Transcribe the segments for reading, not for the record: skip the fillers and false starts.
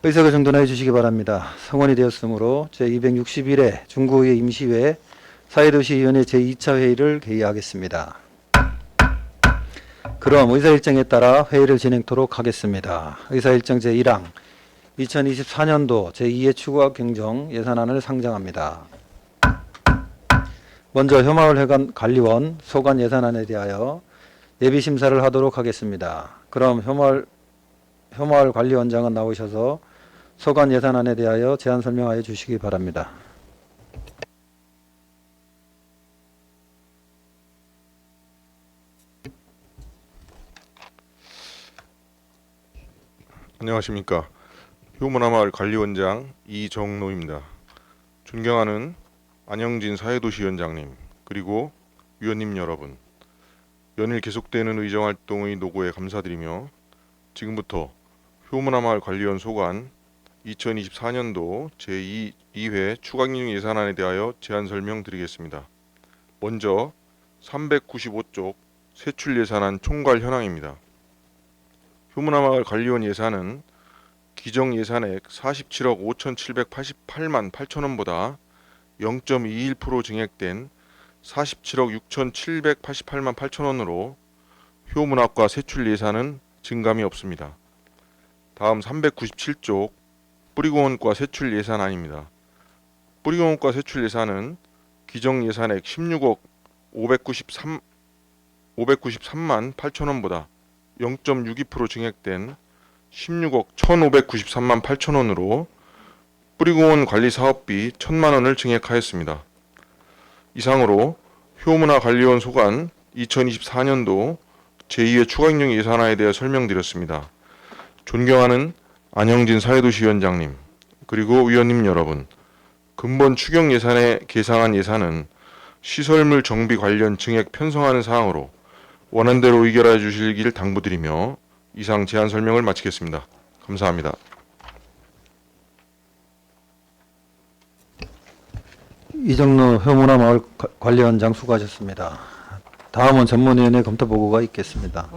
의석을 정돈해 주시기 바랍니다. 성원이 되었으므로 제261회 중구의 임시회 사회도시위원회 제2차 회의를 개의하겠습니다. 그럼 의사일정에 따라 회의를 진행토록 하겠습니다. 의사일정 제1항 2024년도 제2회 추가 경정 예산안을 상정합니다. 먼저 효마을회관 관리원 소관 예산안에 대하여 예비심사를 하도록 하겠습니다. 그럼 효마을 관리원장은 나오셔서 소관 예산안에 대하여 제안 설명하여 주시기 바랍니다. 안녕하십니까. 효문화마을 관리원장 이정로입니다. 존경하는 안영진 사회도시위원장님, 그리고 위원님 여러분, 연일 계속되는 의정활동의 노고에 감사드리며 지금부터 효문화마을 관리원 소관 2024년도 제2회 추가경정 예산안에 대하여 제안 설명드리겠습니다. 먼저 395쪽 세출 예산안 총괄 현황입니다. 효문화마을 관리원 예산은 기정 예산액 47억 5,788만 8천원보다 0.21% 증액된 47억 6,788만 8천원으로 효문학과 세출 예산은 증감이 없습니다. 다음 397쪽 뿌리공원과 세출 예산안입니다. 뿌리공원과 세출 예산은 기정 예산액 16억 593만 8천원보다 0.62% 증액된 16억 1,593만 8천원으로 뿌리공원 관리 사업비 1,000만원을 증액하였습니다. 이상으로 효문화관리원 소관 2024년도 제2회 추가경정 예산안에 대해 설명드렸습니다. 존경하는 안영진 사회도시위원장님, 그리고 위원님 여러분, 근본 추경 예산에 계상한 예산은 시설물 정비 관련 증액 편성하는 사항으로 원안대로 의결해 주시길 당부드리며 이상 제안 설명을 마치겠습니다. 감사합니다. 이정로 효문화마을 관리원장 수고하셨습니다. 다음은 전문위원회 검토 보고가 있겠습니다.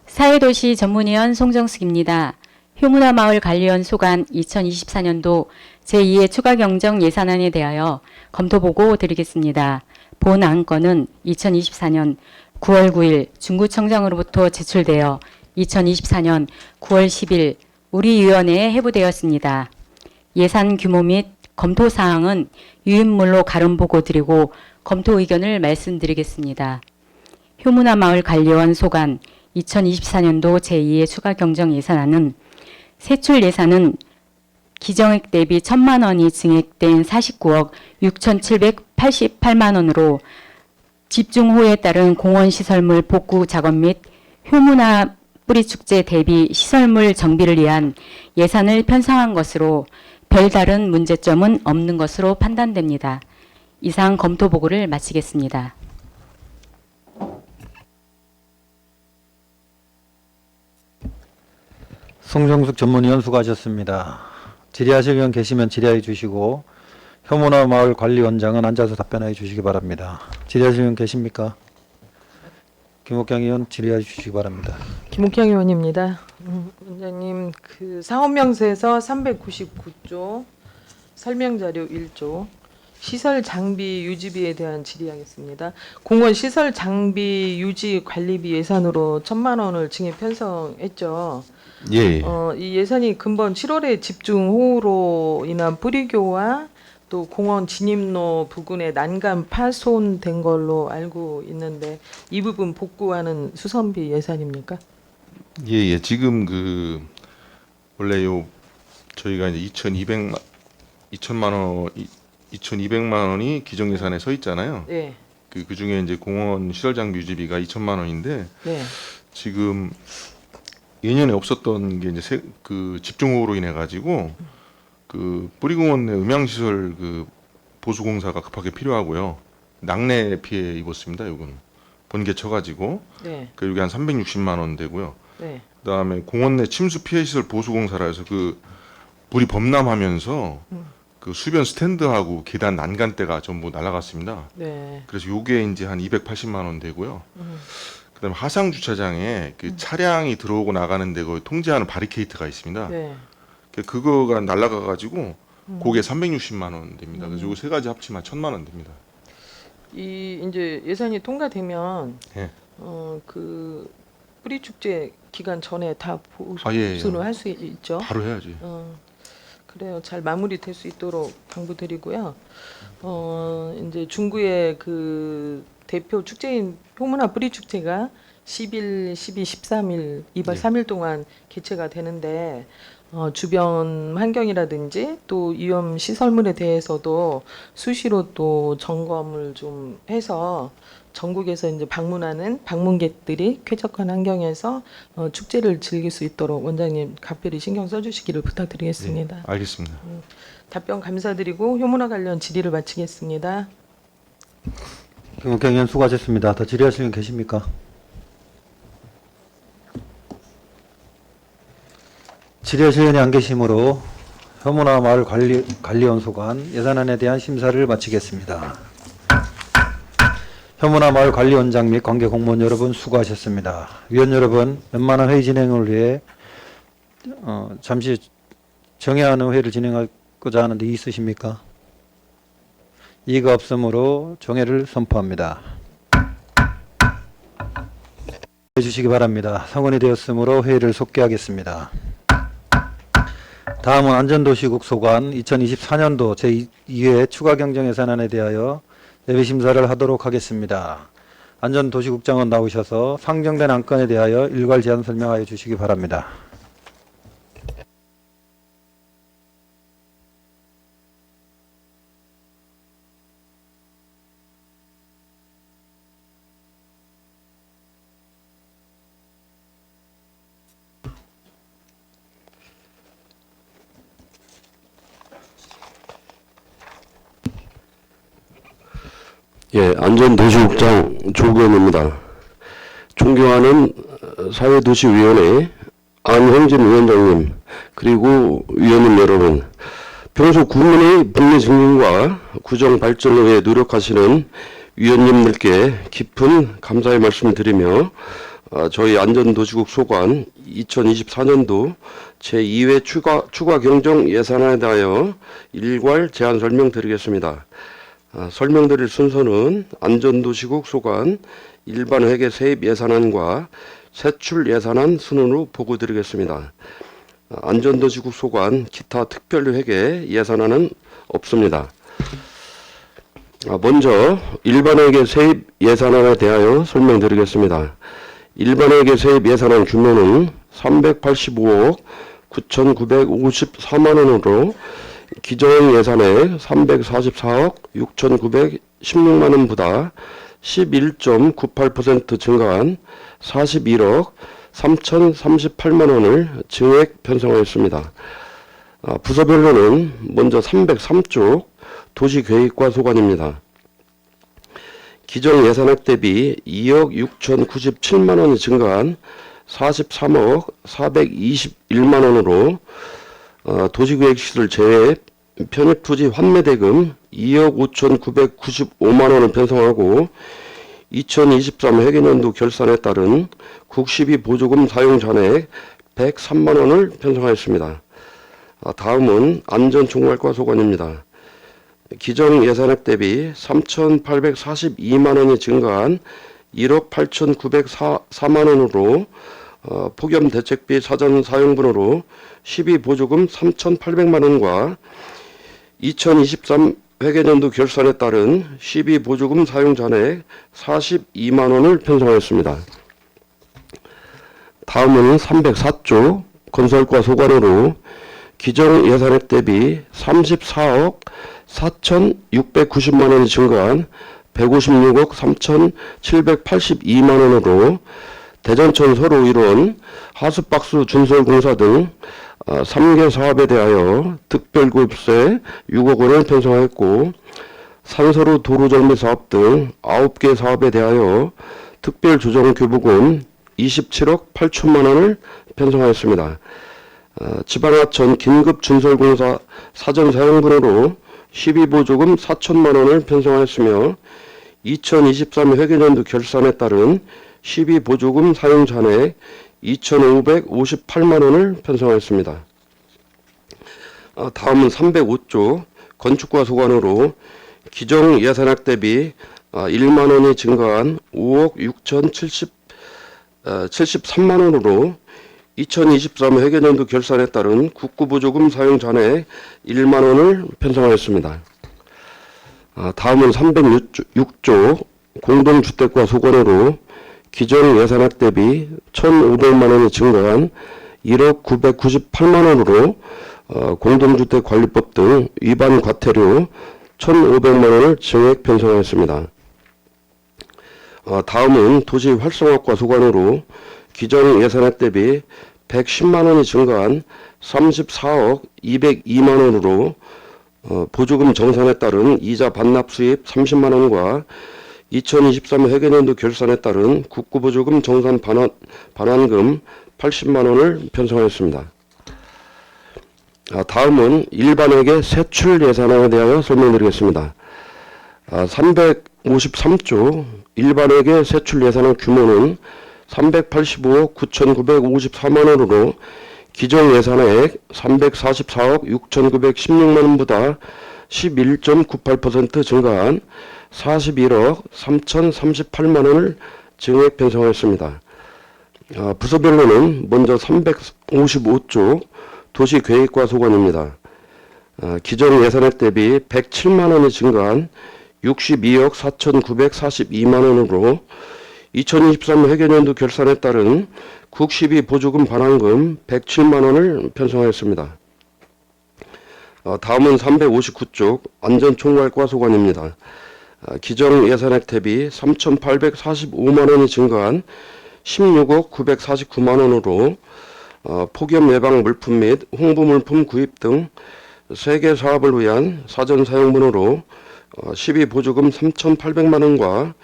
사회도시 전문위원 송정숙입니다. 효문화마을 관리원 소관 2024년도 제2회 추가경정 예산안에 대하여 검토보고 드리겠습니다. 본 안건은 2024년 9월 9일 중구청장으로부터 제출되어 2024년 9월 10일 우리 위원회에 회부되었습니다. 예산 규모 및 검토 사항은 유인물로 가름보고 드리고 검토 의견을 말씀드리겠습니다. 효문화마을 관리원 소관 2024년도 제2회 추가경정 예산안은 세출 예산은 기정액 대비 1,000만 원이 증액된 49억 6,788만 원으로 집중호우에 따른 공원시설물 복구 작업 및 효문화 뿌리축제 대비 시설물 정비를 위한 예산을 편성한 것으로 별다른 문제점은 없는 것으로 판단됩니다. 이상 검토 보고를 마치겠습니다. 송정숙 전문위원 수고하셨습니다. 질의하실 의원 계시면 질의해 주시고 효문화마을 관리원장은 앉아서 답변해 주시기 바랍니다. 질의하실 의원 계십니까? 김옥경 의원 질의해 주시기 바랍니다. 김옥경 의원입니다. 원장님, 그 사업명세서 399조 설명자료 1조 시설 장비 유지비에 대한 질의하겠습니다. 공원 시설 장비 유지 관리비 예산으로 1,000만 원을 증액 편성했죠. 예. 이 예산이 근본 7월에 집중호우로 인한 뿌리교와 또 공원 진입로 부근에 난간 파손된 걸로 알고 있는데 이 부분 복구하는 수선비 예산입니까? 예. 지금 원래 저희가 이제 2,200만 원이 기정 예산에 서 있잖아요. 네. 그 중에 이제 공원 시설 장비 유지비가 2,000만 원인데 네. 지금 예년에 없었던 게 이제 집중호우로 인해 가지고 뿌리공원 내 음향시설 보수 공사가 급하게 필요하고요. 낙내 피해 입었습니다. 이건 번개 쳐가지고 네. 여기 한 360만 원 되고요. 네. 그다음에 공원 내 침수 피해 시설 보수 공사라 해서 불이 범람하면서 그 수변 스탠드하고 계단 난간대가 전부 날아갔습니다. 네. 그래서 요게 이제 한 280만 원 되고요. 그다음에 하상 주차장에 그 차량이 들어오고 나가는데 그 통제하는 바리케이트가 있습니다. 네. 그거가 날아가 가지고 그게 360만 원 됩니다. 그래서 요거 세 가지 합치면 1,000만 원 됩니다. 이 이제 예산이 통과되면 예. 그 뿌리 축제 기간 전에 다 아, 예, 예. 보수를 할 수 있죠. 바로 해야지. 그래요. 잘 마무리될 수 있도록 당부드리고요. 이제 중구의 그 대표 축제인 효문화 뿌리 축제가 10일, 12, 13일, 2박 네. 3일 동안 개최가 되는데 주변 환경이라든지 또 위험 시설물에 대해서도 수시로 또 점검을 좀 해서 전국에서 이제 방문하는 방문객들이 쾌적한 환경에서 축제를 즐길 수 있도록 원장님 각별히 신경 써주시기를 부탁드리겠습니다. 네, 알겠습니다. 답변 감사드리고 효문화 관련 질의를 마치겠습니다. 경연 수고하셨습니다. 더 질의하실 분 계십니까? 질의하실 분이 안 계시므로 효문화 마을 관리원 소관 예산안에 대한 심사를 마치겠습니다. 효문화 마을 관리원장 및 관계 공무원 여러분 수고하셨습니다. 위원 여러분, 원만한 회의 진행을 위해 잠시 정해야 하는 회의를 진행하고자 하는데 이의 있으십니까? 이의가 없으므로 정회를 선포합니다. 해주시기 바랍니다. 성원이 되었으므로 회의를 속개하겠습니다. 다음은 안전도시국 소관 2024년도 제2회 추가경정 예산안에 대하여 예비심사를 하도록 하겠습니다. 안전도시국장은 나오셔서 상정된 안건에 대하여 일괄 제안 설명하여 주시기 바랍니다. 예, 안전도시국장 조규현입니다. 존경하는 사회도시위원회 안형진 위원장님, 그리고 위원님 여러분, 평소 국민의 복리 증진과 구정 발전을 위해 노력하시는 위원님들께 깊은 감사의 말씀을 드리며 저희 안전도시국 소관 2024년도 제2회 추가 경정 예산안에 대하여 일괄 제안 설명드리겠습니다. 설명드릴 순서는 안전도시국 소관 일반 회계 세입 예산안과 세출 예산안 순으로 보고드리겠습니다. 안전도시국 소관 기타 특별 회계 예산안은 없습니다. 먼저 일반 회계 세입 예산안에 대하여 설명드리겠습니다. 일반 회계 세입 예산안 규모는 385억 9,954만 원으로 기정 예산액 344억 6,916만 원보다 11.98% 증가한 41억 3,038만 원을 증액 편성하였습니다. 부서별로는 먼저 303쪽 도시계획과 소관입니다. 기정 예산액 대비 2억 6,097만 원이 증가한 43억 421만 원으로 도시계획시설 제외 편입토지 환매대금 2억 5,995만 원을 편성하고 2023 회계년도 결산에 따른 국시비 보조금 사용 잔액 103만 원을 편성하였습니다. 다음은 안전총괄과 소관입니다. 기정 예산액 대비 3,842만 원이 증가한 1억 8,904만 원으로 폭염대책비 사전 사용분으로 시비 보조금 3,800만 원과 2023 회계년도 결산에 따른 시비 보조금 사용 잔액 42만 원을 편성하였습니다. 다음은 304조 건설과 소관으로 기정 예산액 대비 34억 4,690만 원이 증가한 156억 3,782만 원으로 대전천 서로 1원 하수박스 준설공사 등 3개 사업에 대하여 특별구입세 6억 원을 편성하였고 산서로 도로정비 사업 등 9개 사업에 대하여 특별조정교부금 27억 8천만 원을 편성하였습니다. 지방하천 긴급준설공사 사전사용분으로 12보조금 4천만 원을 편성하였으며 2023 회계년도 결산에 따른 12보조금 사용 잔액 2,558만 원을 편성하였습니다. 다음은 305조 건축과 소관으로 기정 예산액 대비 1만 원이 증가한 5억 6,073만 원으로 2023 회계년도 결산에 따른 국고보조금 사용 잔액 1만 원을 편성하였습니다. 다음은 306조 공동주택과 소관으로 기정 예산액 대비 1,500만 원이 증가한 1억 998만 원으로 공동주택관리법 등 위반 과태료 1,500만 원을 증액 편성하였습니다. 다음은 도시 활성화과 소관으로 기정 예산액 대비 110만 원이 증가한 34억 202만 원으로 보조금 정산에 따른 이자 반납 수입 30만 원과 2023 회계년도 결산에 따른 국고보조금 정산 반환금 80만 원을 편성하였습니다. 다음은 일반회계 세출 예산안에 대하여 설명드리겠습니다. 353조 일반회계 세출 예산안 규모는 385억 9,954만 원으로 기정 예산액 344억 6,916만 원보다 11.98% 증가한 41억 3,038만 원을 증액 편성하였습니다. 부서별로는 먼저 355조 도시계획과 소관입니다. 기정 예산액 대비 107만 원이 증가한 62억 4,942만 원으로 2023 회계년도 결산에 따른 국시비 보조금 반환금 107만 원을 편성하였습니다. 다음은 359쪽 안전총괄과 소관입니다. 기정 예산액 대비 3,845만 원이 증가한 16억 949만 원으로 폭염 예방 물품 및 홍보 물품 구입 등 3개 사업을 위한 사전 사용분으로 12보조금 3,800만 원과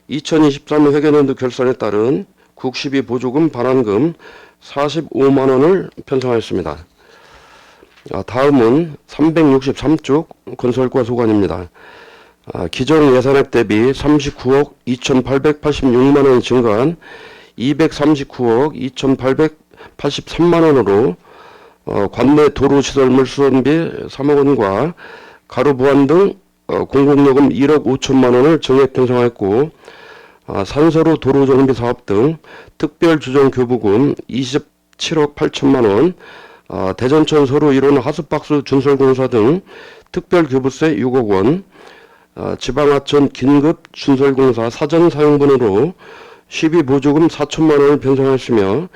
2023 회계년도 결산에 따른 국시비 보조금 반환금 45만 원을 편성하였습니다. 다음은 363쪽 건설과 소관입니다. 기정 예산액 대비 39억 2,886만 원이 증가한 239억 2,883만 원으로 관내 도로시설물 수선비 3억 원과 가로 보완 등 공공요금 1억 5천만 원을 증액 편성하였고 산서로 도로정비 사업 등 특별주정교부금 27억 8천만 원, 대전천 서로 1호 하수박스 준설공사 등 특별교부세 6억 원, 지방하천 긴급준설공사 사전사용분으로 12보조금 4천만 원을 편성하였으며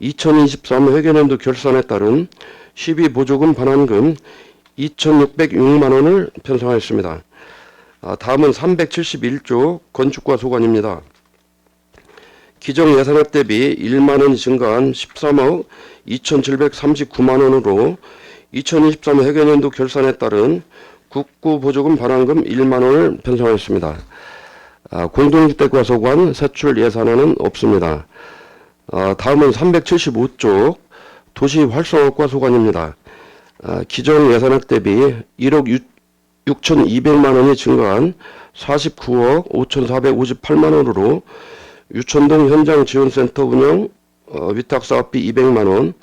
2023 회계년도 결산에 따른 12보조금 반환금 2,606만 원을 편성하였습니다. 다음은 371조 건축과 소관입니다. 기정 예산액 대비 1만 원이 증가한 13억 2,739만 원으로 2023 회계년도 결산에 따른 국고보조금 반환금 1만 원을 편성하였습니다. 공동주택과 소관 세출 예산안은 없습니다. 다음은 375조 도시활성화과 소관입니다. 기정 예산액 대비 1억 6,200만 원이 증가한 49억 5,458만 원으로 유천동 현장지원센터 운영 위탁사업비 200만 원,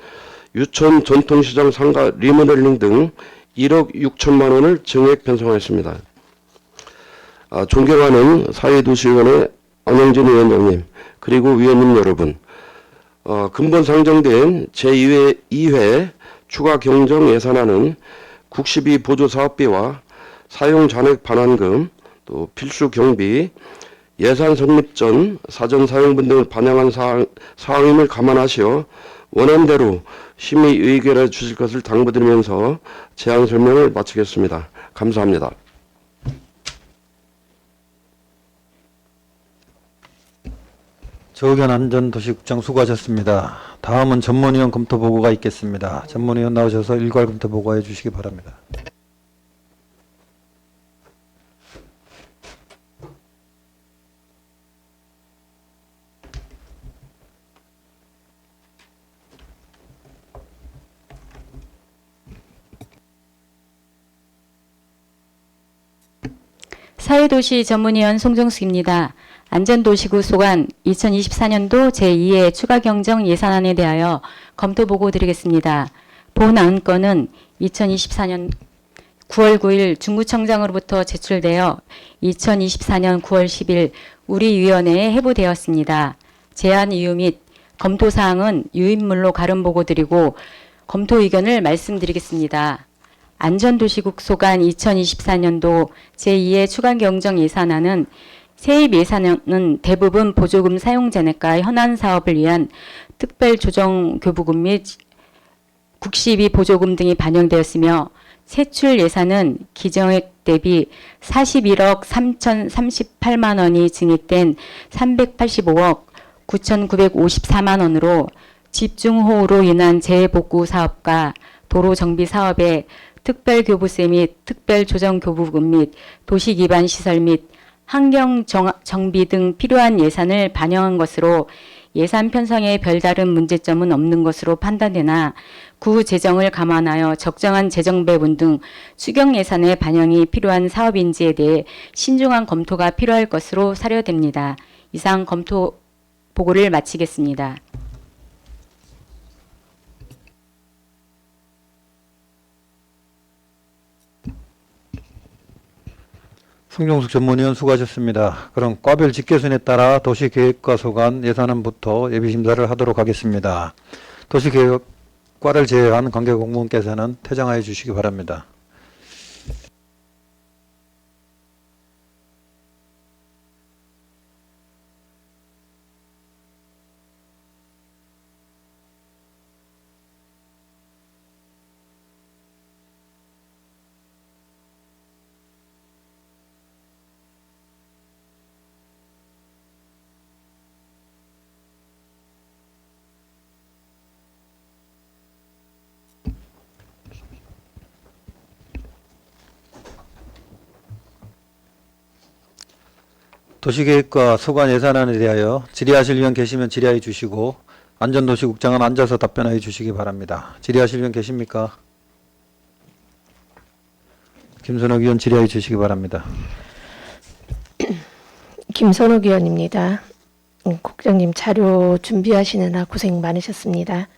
유천 전통시장 상가 리모델링 등 1억 6천만 원을 증액 편성하였습니다. 존경하는 사회도시위원회 안영진 위원장님 그리고 위원님 여러분, 근본 상정된 제2회 추가 경정 예산안은 국시비 보조 사업비와 사용 잔액 반환금, 또 필수 경비, 예산 성립 전 사전 사용분 등을 반영한 사항임을 감안하시어 원안대로 심의 의결해 주실 것을 당부드리면서 제안 설명을 마치겠습니다. 감사합니다. 정의견 안전도시국장 수고하셨습니다. 다음은 전문위원 검토 보고가 있겠습니다. 전문위원 나오셔서 일괄 검토 보고해 주시기 바랍니다. 사회도시 전문위원 송정숙입니다. 안전도시구 소관 2024년도 제2회 추가경정 예산안에 대하여 검토보고 드리겠습니다. 본 안건은 2024년 9월 9일 중구청장으로부터 제출되어 2024년 9월 10일 우리 위원회에 회부되었습니다. 제안 이유 및 검토 사항은 유인물로 가름보고 드리고 검토 의견을 말씀드리겠습니다. 안전도시국 소관 2024년도 제2회 추가경정 예산안은 세입 예산은 대부분 보조금 사용 잔액과 현안 사업을 위한 특별조정교부금 및 국시비 보조금 등이 반영되었으며 세출 예산은 기정액 대비 41억 3,038만 원이 증액된 385억 9,954만 원으로 집중호우로 인한 재해복구 사업과 도로 정비 사업에 특별교부세 및 특별조정교부금 및 도시기반 시설 및 환경 정비 등 필요한 예산을 반영한 것으로 예산 편성에 별다른 문제점은 없는 것으로 판단되나 구 재정을 감안하여 적정한 재정 배분 등 추경 예산의 반영이 필요한 사업인지에 대해 신중한 검토가 필요할 것으로 사료됩니다. 이상 검토 보고를 마치겠습니다. 송정숙 전문위원 수고하셨습니다. 그럼 과별 직계순에 따라 도시계획과 소관 예산안부터 예비심사를 하도록 하겠습니다. 도시계획과를 제외한 관계공무원께서는 퇴장하여 주시기 바랍니다. 도시계획과 소관 예산안에 대하여 질의하실 의원 계시면 질의해 주시고 안전도시국장은 앉아서 답변해 주시기 바랍니다. 질의하실 의원 계십니까? 김선욱 의원 질의해 주시기 바랍니다. 김선욱 의원입니다. 국장님 자료 준비하시느라 고생 많으셨습니다.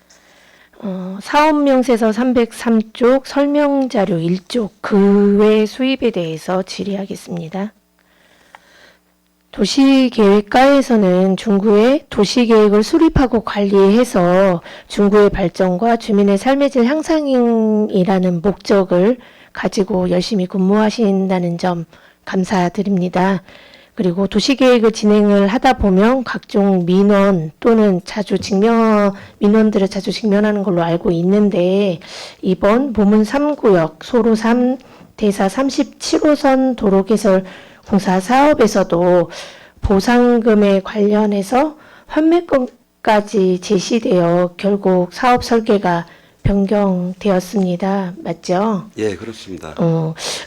사업명세서 303쪽 설명자료 1쪽 그 외 수입에 대해서 질의하겠습니다. 도시계획과에서는 중구의 도시계획을 수립하고 관리해서 중구의 발전과 주민의 삶의 질 향상이라는 목적을 가지고 열심히 근무하신다는 점 감사드립니다. 그리고 도시계획을 진행을 하다 보면 각종 민원 또는 민원들을 자주 직면하는 걸로 알고 있는데 이번 보문 3구역 소로 3 대사 37호선 도로 개설 공사 사업에서도 보상금에 관련해서 환매금까지 제시되어 결국 사업 설계가 변경되었습니다. 맞죠? 예, 그렇습니다.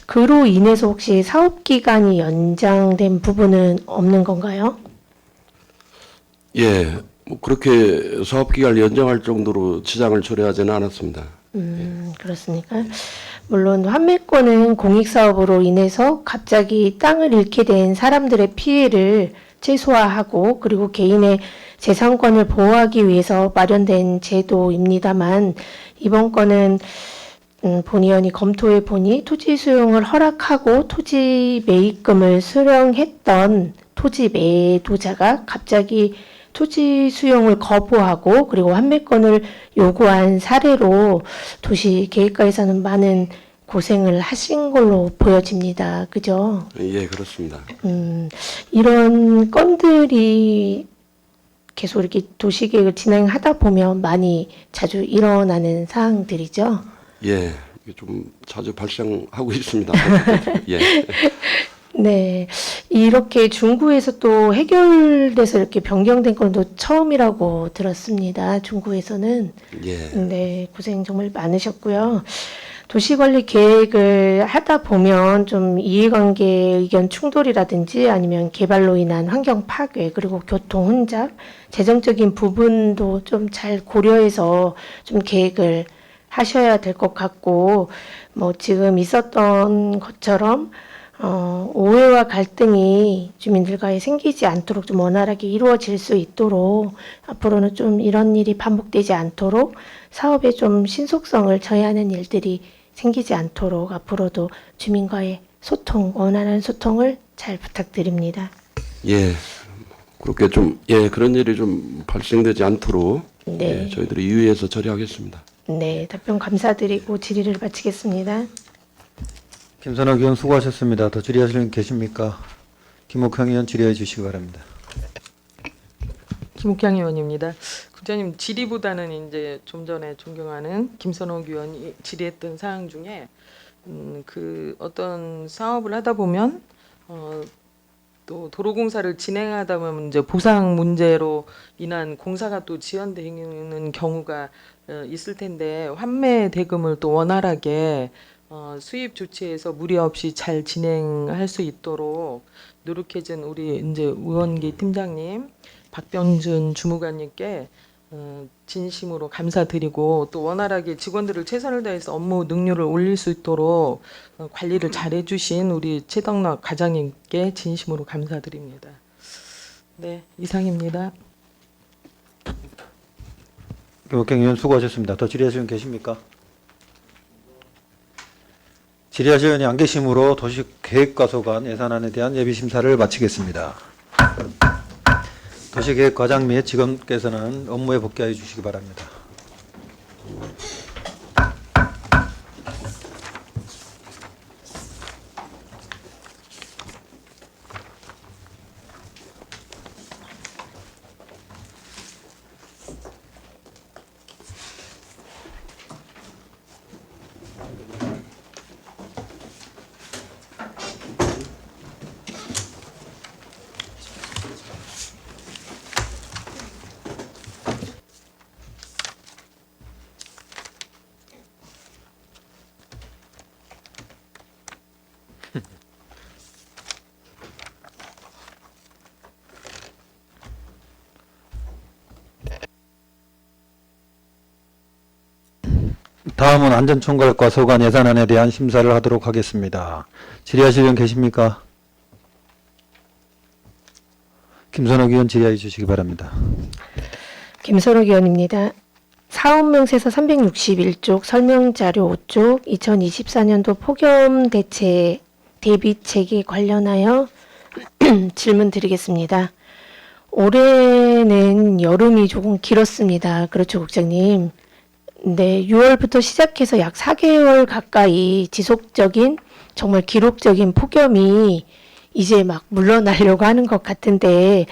그로 인해서 혹시 사업 기간이 연장된 부분은 없는 건가요? 예, 뭐 그렇게 사업 기간을 연장할 정도로 지장을 초래하지는 않았습니다. 그렇습니까? 물론 환매권은 공익사업으로 인해서 갑자기 땅을 잃게 된 사람들의 피해를 최소화하고 그리고 개인의 재산권을 보호하기 위해서 마련된 제도입니다만 이번 건은 본 의원이 검토해 보니 토지 수용을 허락하고 토지 매입금을 수령했던 토지 매도자가 갑자기 토지 수용을 거부하고 그리고 환매권을 요구한 사례로 도시계획과에서는 많은 고생을 하신 걸로 보여집니다. 그죠? 예, 그렇습니다. 이런 건들이 계속 이렇게 도시계획을 진행하다 보면 많이 자주 일어나는 사항들이죠. 예, 이게 좀 자주 발생하고 있습니다. 예. 네, 이렇게 중구에서 또 해결돼서 이렇게 변경된 건 또 처음이라고 들었습니다. 중구에서는. 예. 네, 고생 정말 많으셨고요. 도시관리 계획을 하다 보면 좀 이해관계 의견 충돌이라든지 아니면 개발로 인한 환경 파괴 그리고 교통 혼잡, 재정적인 부분도 좀 잘 고려해서 좀 계획을 하셔야 될 것 같고 뭐 지금 있었던 것처럼 오해와 갈등이 주민들과의 생기지 않도록 좀 원활하게 이루어질 수 있도록 앞으로는 좀 이런 일이 반복되지 않도록 사업에 좀 신속성을 저해하는 일들이 생기지 않도록 앞으로도 주민과의 소통, 원활한 소통을 잘 부탁드립니다. 예, 그렇게 좀, 예, 그런 일이 좀 발생되지 않도록 네. 예, 저희들이 유의해서 처리하겠습니다. 네, 답변 감사드리고 질의를 마치겠습니다. 김선욱 의원 수고하셨습니다. 더 질의하실 분 계십니까? 김옥형 의원 질의해 주시기 바랍니다. 김옥향 의원입니다. 국장님 질의보다는 이제 좀 전에 존경하는 김선옥 의원이 질의했던 사항 중에 그 어떤 사업을 하다 보면 또 도로공사를 진행하다 보면 이제 보상 문제로 인한 공사가 또 지연되는 경우가 있을 텐데 환매 대금을 또 원활하게 수입 조치에서 무리 없이 잘 진행할 수 있도록 노력해준 우리 이제 의원기 팀장님 박병준 주무관님께 진심으로 감사드리고 또 원활하게 직원들을 최선을 다해서 업무 능률을 올릴 수 있도록 관리를 잘 해주신 우리 최덕락 과장님께 진심으로 감사드립니다. 네, 이상입니다. 김옥형 의원 수고하셨습니다. 더 질의하실 분 계십니까? 질의하실 의원이 안 계시므로 도시계획과 소관 예산안에 대한 예비심사를 마치겠습니다. 도시계획 과장 및 직원께서는 업무에 복귀하여 주시기 바랍니다. 다음은 안전총괄과 소관 예산안에 대한 심사를 하도록 하겠습니다. 질의하실 분 계십니까? 김선욱 의원 질의해 주시기 바랍니다. 김선욱 의원입니다. 사업명세서 361쪽 설명자료 5쪽 2024년도 폭염 대체 대비책에 관련하여 질문 드리겠습니다. 올해는 여름이 조금 길었습니다. 그렇죠, 국장님? 네, 6월부터 시작해서 약 4개월 가까이 지속적인 정말 기록적인 폭염이 이제 막 물러나려고 하는 것 같은데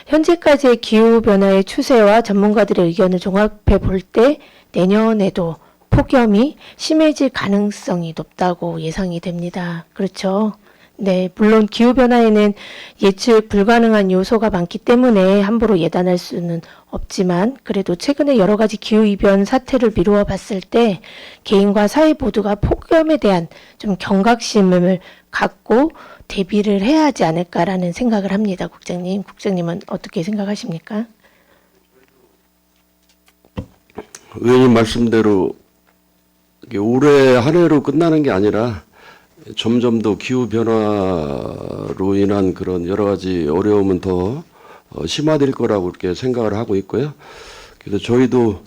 현재까지의 기후변화의 추세와 전문가들의 의견을 종합해 볼 때 내년에도 폭염이 심해질 가능성이 높다고 예상이 됩니다. 그렇죠? 네, 물론 기후변화에는 예측 불가능한 요소가 많기 때문에 함부로 예단할 수는 없지만 그래도 최근에 여러 가지 기후이변 사태를 미루어 봤을 때 개인과 사회 모두가 폭염에 대한 좀 경각심을 갖고 대비를 해야 하지 않을까라는 생각을 합니다. 국장님. 국장님은 어떻게 생각하십니까? 의원님 말씀대로 이게 올해 한 해로 끝나는 게 아니라 점점 더 기후 변화로 인한 그런 여러 가지 어려움은 더 심화될 거라고 이렇게 생각을 하고 있고요. 그래서 저희도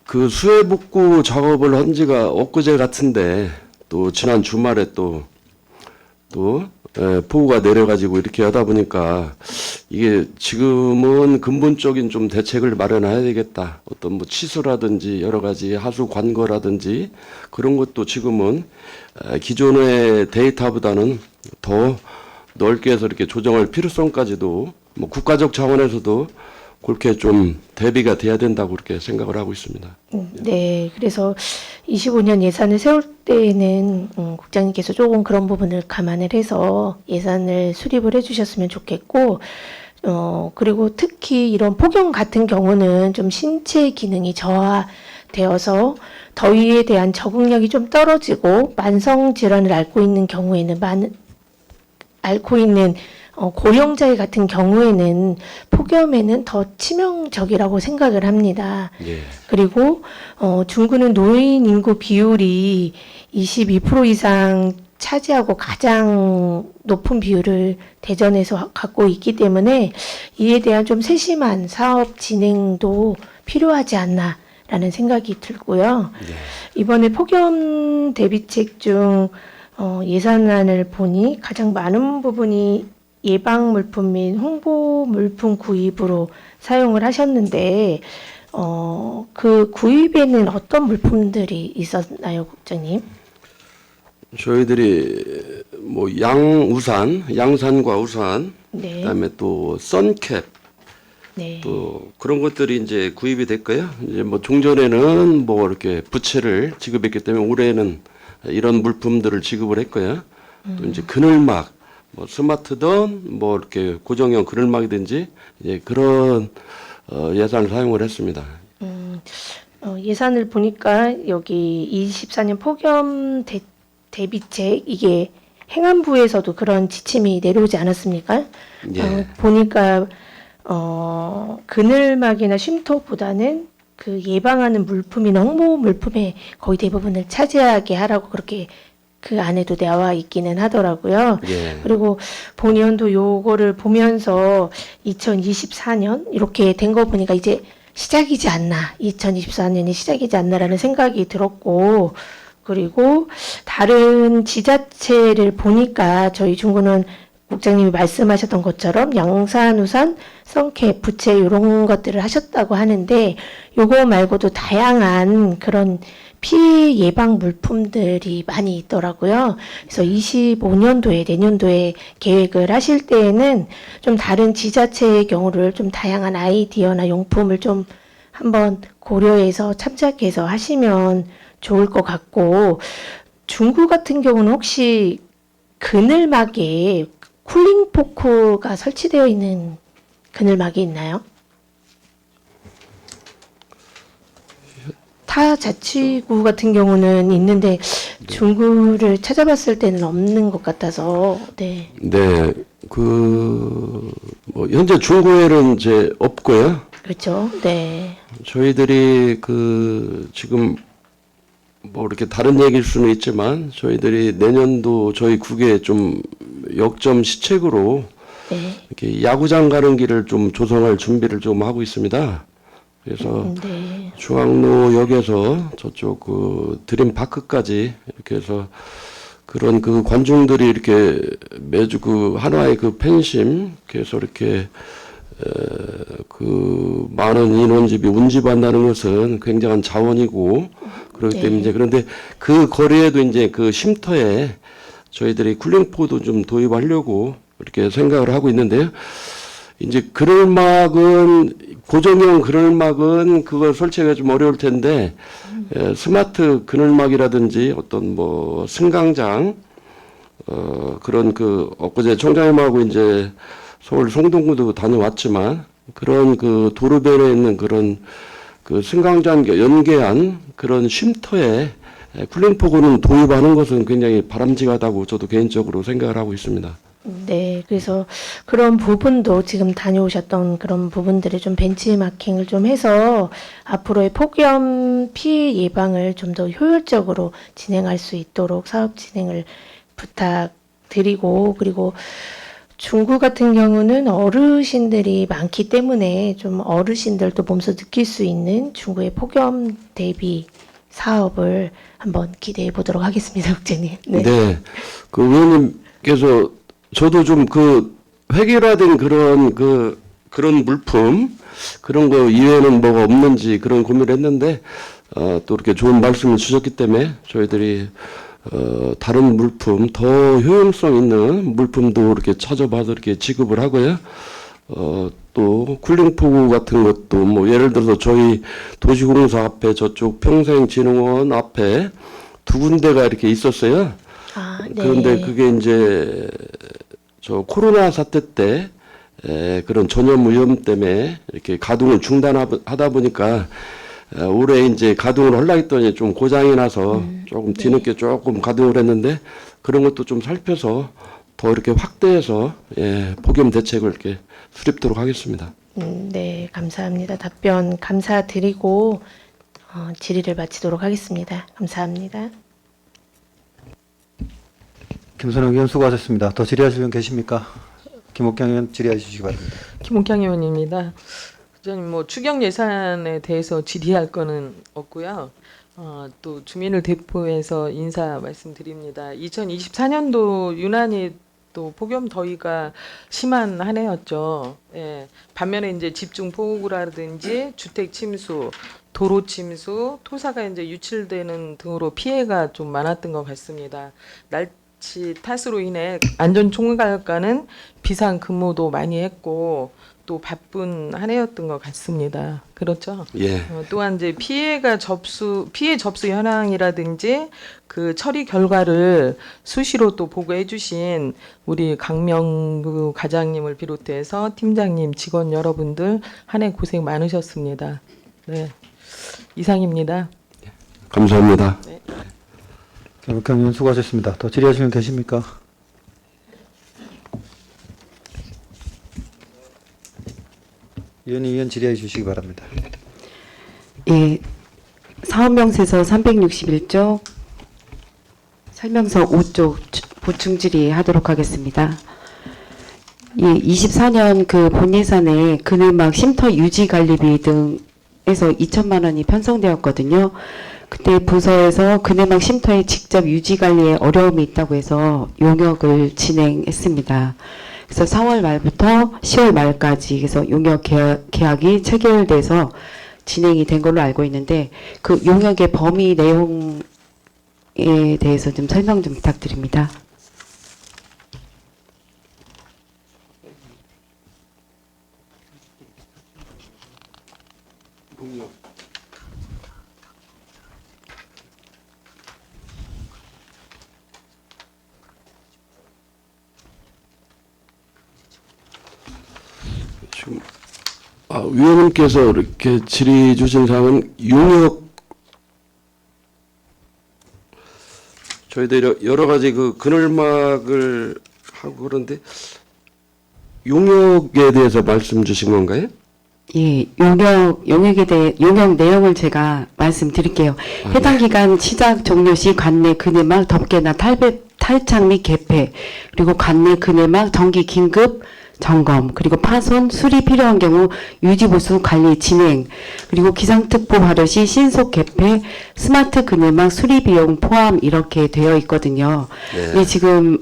그 수해 복구 작업을 한 지가 엊그제 같은데 또 지난 주말에 또 폭우가 내려가지고 이렇게 하다 보니까 이게 지금은 근본적인 좀 대책을 마련해야 되겠다. 어떤 뭐 치수라든지 여러 가지 하수 관거라든지 그런 것도 지금은 기존의 데이터보다는 더 넓게 해서 이렇게 조정할 필요성까지도 뭐 국가적 차원에서도 그렇게 좀 대비가 돼야 된다고 그렇게 생각을 하고 있습니다. 네, 그래서 25년 예산을 세울 때에는 국장님께서 조금 그런 부분을 감안을 해서 예산을 수립을 해주셨으면 좋겠고, 그리고 특히 이런 폭염 같은 경우는 좀 신체 기능이 저하되어서 더위에 대한 적응력이 좀 떨어지고 만성 질환을 앓고 있는 경우에는 고령자의 같은 경우에는 폭염에는 더 치명적이라고 생각을 합니다. 예. 그리고 중구는 노인 인구 비율이 22% 이상 차지하고 가장 높은 비율을 대전에서 갖고 있기 때문에 이에 대한 좀 세심한 사업 진행도 필요하지 않나라는 생각이 들고요. 이번에 폭염 대비책 중 예산안을 보니 가장 많은 부분이 예방 물품 및 홍보 물품 구입으로 사용을 하셨는데 그 구입에는 어떤 물품들이 있었나요, 국장님? 저희들이 뭐 양산과 우산, 네. 그다음에 또 선캡, 네. 또 그런 것들이 이제 구입이 됐고요. 이제 뭐 종전에는 뭐 이렇게 부채를 지급했기 때문에 올해는 이런 물품들을 지급을 했고요. 또 이제 그늘막, 뭐 스마트던, 뭐 이렇게 고정형 그늘막이든지 이제 그런 예산을 사용을 했습니다. 예산을 보니까 여기 24년 폭염 대비책 이게 행안부에서도 그런 지침이 내려오지 않았습니까? 예. 보니까 그늘막이나 쉼터보다는 그 예방하는 물품이나 홍보 물품에 거의 대부분을 차지하게 하라고 그렇게 그 안에도 나와 있기는 하더라고요. 예. 그리고 본의원도 요거를 보면서 2024년 이렇게 된 거 보니까 이제 시작이지 않나, 2024년이 시작이지 않나라는 생각이 들었고, 그리고 다른 지자체를 보니까 저희 중구는 국장님이 말씀하셨던 것처럼 양산, 우산, 선캡, 부채 이런 것들을 하셨다고 하는데 요거 말고도 다양한 그런 피해 예방 물품들이 많이 있더라고요. 그래서 25년도에 내년도에 계획을 하실 때에는 좀 다른 지자체의 경우를 좀 다양한 아이디어나 용품을 좀 한번 고려해서 참작해서 하시면 좋을 것 같고, 중구 같은 경우는 혹시 그늘막에 쿨링 포크가 설치되어 있는 그늘막이 있나요? 타 자치구 같은 경우는 있는데 중구를 찾아봤을 때는 없는 것 같아서. 네. 네, 뭐 현재 중구에는 이제 없고요. 그렇죠. 네. 저희들이 지금 뭐 이렇게 다른 얘기일 수는 있지만 저희들이 내년도 저희 국에 좀 역점 시책으로 네. 이렇게 야구장 가는 길을 좀 조성할 준비를 좀 하고 있습니다. 그래서 네. 중앙로역에서 저쪽 드림파크까지 이렇게 해서 그런 관중들이 이렇게 매주 한화의 팬심, 그래서 이렇게 많은 인원집이 운집한다는 것은 굉장한 자원이고 그렇기 때문에 이제 그런데 그 거리에도 이제 쉼터에 저희들이 쿨링포도 좀 도입하려고 이렇게 생각을 하고 있는데요. 이제 고정형 그늘막은 그걸 설치가 좀 어려울 텐데 스마트 그늘막이라든지 어떤 뭐 승강장 그런 엊그제 총장님하고 이제 서울 송동구도 다녀왔지만 그런 도로변에 있는 그런 승강장 연계한 그런 쉼터에 쿨링포구는 도입하는 것은 굉장히 바람직하다고 저도 개인적으로 생각을 하고 있습니다. 네, 그래서 그런 부분도 지금 다녀오셨던 그런 부분들을 좀 벤치마킹을 좀 해서 앞으로의 폭염 피해 예방을 좀 더 효율적으로 진행할 수 있도록 사업 진행을 부탁드리고, 그리고 중구 같은 경우는 어르신들이 많기 때문에 좀 어르신들도 몸소 느낄 수 있는 중구의 폭염 대비 사업을 한번 기대해 보도록 하겠습니다, 국장님. 네. 네, 의원님께서 저도 좀 획일화된 그런 물품 그런 거 이외에는 뭐가 없는지 그런 고민을 했는데 또 이렇게 좋은 말씀을 주셨기 때문에 저희들이 다른 물품 더 효용성 있는 물품도 이렇게 찾아봐서 이렇게 지급을 하고요. 또 쿨링포구 같은 것도 뭐 예를 들어서 저희 도시공사 앞에 저쪽 평생진흥원 앞에 두 군데가 이렇게 있었어요. 아, 네. 그런데 그게 이제 저 코로나 사태 때 그런 전염 위험 때문에 이렇게 가동을 중단하다 보니까 올해 이제 가동을 하려고 했더니 좀 고장이 나서 조금 뒤늦게 조금 가동을 했는데 그런 것도 좀 살펴서 더 이렇게 확대해서 폭염 대책을 이렇게 수립토록 하겠습니다. 네, 감사합니다. 답변 감사드리고 질의를 마치도록 하겠습니다. 감사합니다. 김선영 의원 수고하셨습니다. 더 질의하실 분 계십니까? 김옥경 의원 질의해 주시기 바랍니다. 김옥향 의원입니다. 저는 뭐 추경 예산에 대해서 질의할 거는 없고요. 또 주민을 대표해서 인사 말씀드립니다. 2024년도 유난히 또 폭염 더위가 심한 한 해였죠. 예. 반면에 이제 집중 폭우라든지 주택 침수, 도로 침수, 토사가 이제 유출되는 등으로 피해가 좀 많았던 것 같습니다. 날씨 탓으로 인해 안전 총괄과는 비상 근무도 많이 했고 또 바쁜 한 해였던 것 같습니다. 그렇죠? 예. 또한 이제 피해 접수 현황이라든지 그 처리 결과를 수시로 또 보고해 주신 우리 강명구 과장님을 비롯해서 팀장님, 직원 여러분들 한 해 고생 많으셨습니다. 네. 이상입니다. 감사합니다. 김옥경 의원 수고하셨습니다. 더 질의하실 분 계십니까? 이현희 의원 질의해 주시기 바랍니다. 예, 사업명세서 361쪽 설명서 5쪽 보충 질의하도록 하겠습니다. 예, 24년 그 본예산에 그늘막 쉼터 유지 관리비 등에서 2천만 원이 편성되었거든요. 그때 부서에서 그늘막 쉼터의 직접 유지 관리에 어려움이 있다고 해서 용역을 진행했습니다. 그래서 4월 말부터 10월 말까지 그래서 용역 계약이 체결돼서 진행이 된 걸로 알고 있는데 그 용역의 범위 내용에 대해서 좀 설명 좀 부탁드립니다. 지금 위원님께서 이렇게 질의 주신 사항은 용역 저희들이 여러 가지 그 그늘막을 하고 그런데 용역에 대해서 말씀 주신 건가요? 예, 용역 내용을 제가 말씀드릴게요. 해당 기간 시작 종료 시 관내 그늘막 덮개나 탈착 및 개폐, 그리고 관내 그늘막 정기 긴급 점검, 그리고 파손, 수리 필요한 경우 유지보수 관리 진행, 그리고 기상특보 발효 시 신속 개폐, 스마트 그늘막 수리 비용 포함 이렇게 되어 있거든요. 네. 지금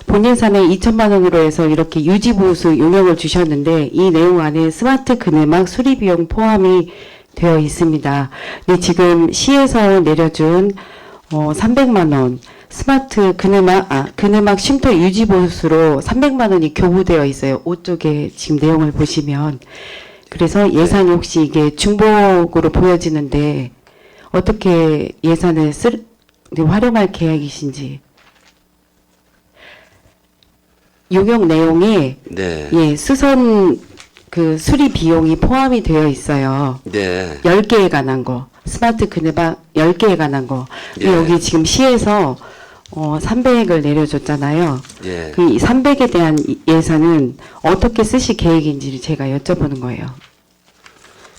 본 예산에 2천만 원으로 해서 이렇게 유지보수 용역을 주셨는데 이 내용 안에 스마트 그늘막 수리 비용 포함이 되어 있습니다. 근데 지금 시에서 내려준 300만 원 스마트 그늘막 쉼터 유지 보수로 300만 원이 교부되어 있어요. 5쪽에 지금 내용을 보시면. 그래서 예산이 혹시 이게 중복으로 보여지는데 어떻게 예산을 활용할 계획이신지. 용역 내용에 네. 예, 수선 그 수리 비용이 포함이 되어 있어요. 네. 10개에 관한 거. 스마트 그늘막 10개에 관한 거. 예. 여기 지금 시에서 300을 내려줬잖아요. 예. 그 300에 대한 예산은 어떻게 쓰실 계획인지를 제가 여쭤보는 거예요.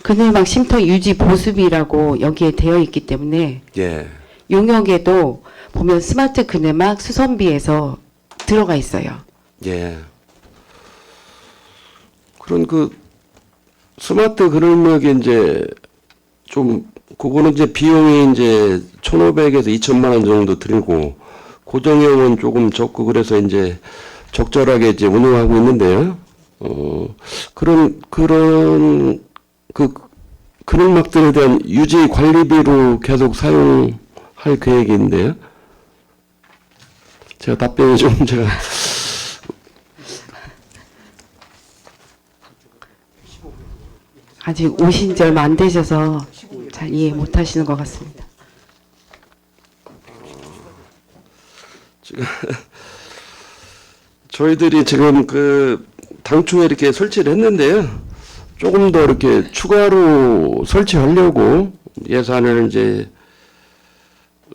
그늘막 쉼터 유지 보수비라고 여기에 되어 있기 때문에 예. 용역에도 보면 스마트 그늘막 수선비에서 들어가 있어요. 예. 그런 그 스마트 그늘막이 이제 좀 그거는 이제 비용이 이제 1,500에서 2천만 원 정도 들고 고정형은 조금 적고 그래서 이제 적절하게 이제 운영하고 있는데요. 그런 그 그늘막들에 대한 유지 관리비로 계속 사용할 계획인데요. 제가 답변이 좀 제가 아직 오신 지 얼마 안 되셔서 잘 이해 못 하시는 것 같습니다. 저희들이 지금 그 당초에 이렇게 설치를 했는데요. 조금 더 이렇게 추가로 설치하려고 예산을 이제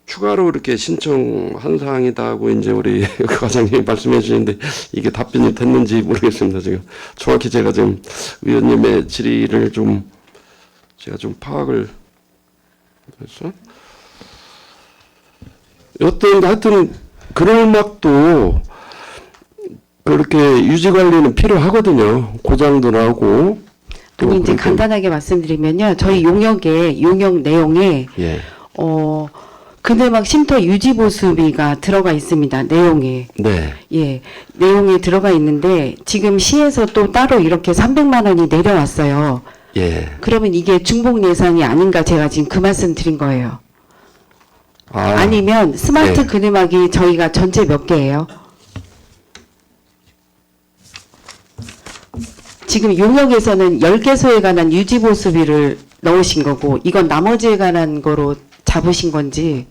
추가로 이렇게 신청한 사항이다고 이제 우리 과장님이 말씀해 주시는데 이게 답변이 됐는지 모르겠습니다. 지금 정확히 제가 지금 위원님의 질의를 좀 제가 좀 파악을 해서 하여튼 그늘막도 그렇게 유지 관리는 필요하거든요. 고장도 나고. 또 아니 이제 그렇게- 간단하게 말씀드리면요. 저희 용역 내용에 예. 그늘막 쉼터 유지 보수비가 들어가 있습니다. 내용에. 네. 예. 내용에 들어가 있는데 지금 시에서 또 따로 이렇게 300만 원이 내려왔어요. 예. 그러면 이게 중복 예산이 아닌가 제가 지금 그 말씀 드린 거예요. 아니면 스마트 네. 그늘막이 저희가 전체 몇 개예요? 지금 용역에서는 10개소에 관한 유지 보수비를 넣으신 거고 이건 나머지에 관한 거로 잡으신 건지.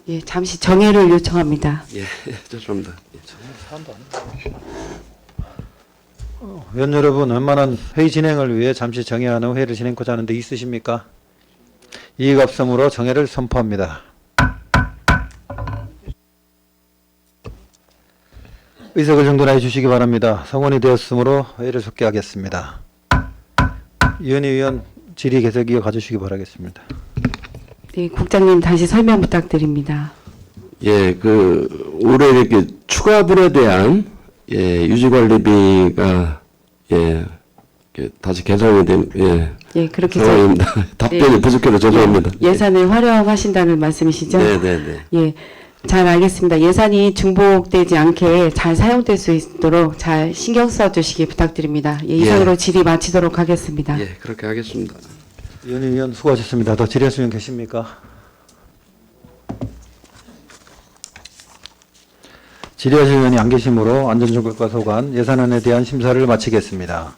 예, 잠시 정해를 요청합니다. 예. 죄송합니다. 위원 여러분, 원만한 회의 진행을 위해 잠시 정회하는 회의를 진행하고자 하는데 있으십니까? 이의가 없으므로 정회를 선포합니다. 의석을 정돈해 주시기 바랍니다. 성원이 되었으므로 회의를 속개하겠습니다. 이은희 위원 질의 계속 이어가 주시기 바라겠습니다. 네, 국장님 다시 설명 부탁드립니다. 예, 올해 이렇게 추가분에 대한 유지 관리비가 이렇게 다시 계산이 된 예, 그렇게 상황입니다. 답변이 부족해서 죄송합니다. 예산을 활용하신다는 말씀이시죠? 네네네. 예, 잘 알겠습니다. 예산이 중복되지 않게 잘 사용될 수 있도록 잘 신경 써 주시기 부탁드립니다. 예, 이상으로 질의 마치도록 하겠습니다. 예, 그렇게 하겠습니다. 이은희 위원 수고하셨습니다. 더 질의하시는 분 계십니까? 질의하실 의원이 안 계시므로 안전총괄과 소관 예산안에 대한 심사를 마치겠습니다.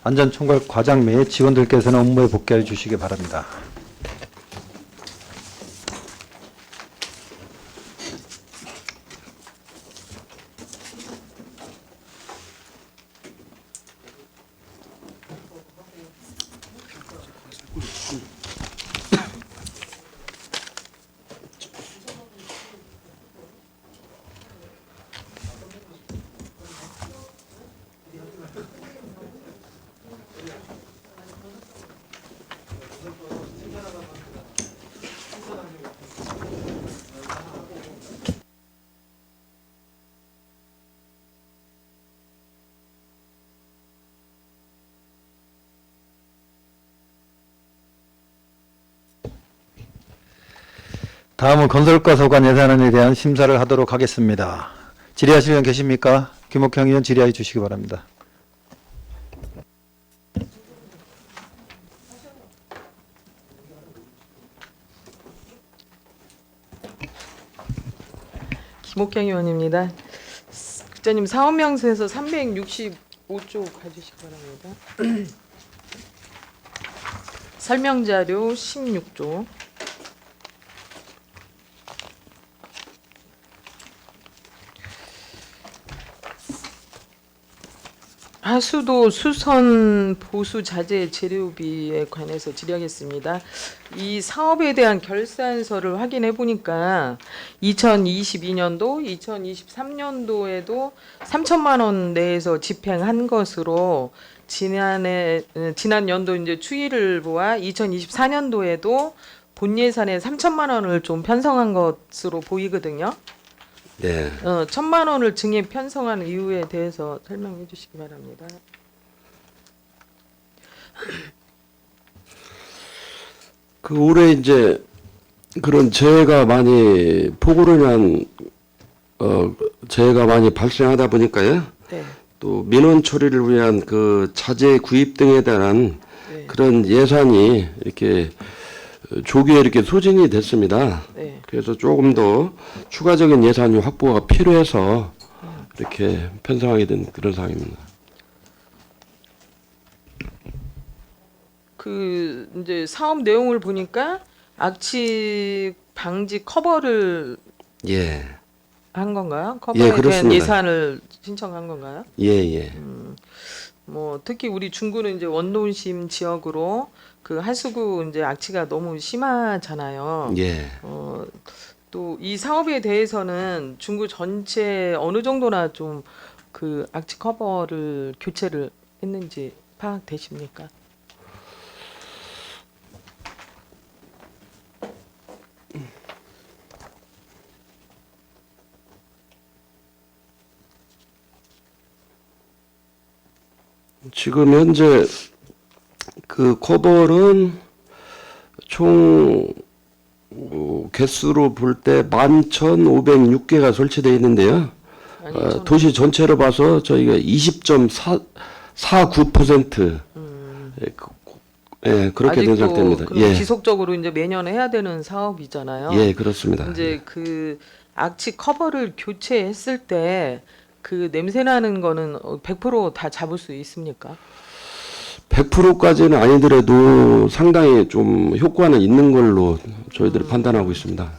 안전총괄 과장 및 직원들께서는 업무에 복귀해 주시기 바랍니다. 다음은 건설과 소관 예산안에 대한 심사를 하도록 하겠습니다. 질의하실 의원 계십니까? 김옥형 의원 질의해 주시기 바랍니다. 김옥경 의원입니다. 국장님 사업명세에서 365조 가주시기 바랍니다. 설명자료 16조. 하수도 수선 보수 자재 재료비에 관해서 질의하겠습니다. 이 사업에 대한 결산서를 확인해 보니까 2022년도, 2023년도에도 3천만 원 내에서 집행한 것으로 지난 연도 이제 추이를 보아 2024년도에도 본 예산에 3천만 원을 좀 편성한 것으로 보이거든요. 네. 1,000만 원을 증액 편성한 이유에 대해서 설명해 주시기 바랍니다. 올해 이제 그런 재해가 많이 폭우로 인한 재해가 많이 발생하다 보니까요. 네. 또 민원 처리를 위한 그 자재 구입 등에 대한 네. 그런 예산이 이렇게 조기에 이렇게 소진이 됐습니다. 네. 그래서 조금 더 추가적인 예산이 확보가 필요해서 이렇게 편성하게 된 그런 상황입니다. 그 이제 사업 내용을 보니까 악취 방지 커버를 예, 한 건가요? 예, 커버에 대한 그렇습니다. 예산을 신청한 건가요? 예, 예. 뭐 특히 우리 중구는 이제 원도심 지역으로 그 하수구 이제 악취가 너무 심하잖아요. 예, 또 이 사업에 대해서는 중구 전체 어느 정도나 좀 그 악취 커버를 교체를 했는지 파악되십니까? 지금 현재 그 커버는 총 개수로 볼 때 11,506개가 설치되어 있는데요. 아니, 도시 전체로 봐서 저희가 20.49% 그렇게 된 아직도 상태입니다. 그럼 예, 지속적으로 이제 매년 해야 되는 사업이잖아요. 예, 그렇습니다. 이제 그 악취 커버를 교체했을 때 그 냄새 나는 거는 100% 다 잡을 수 있습니까? 100%까지는 아니더라도 상당히 좀 효과는 있는 걸로 저희들이 판단하고 있습니다.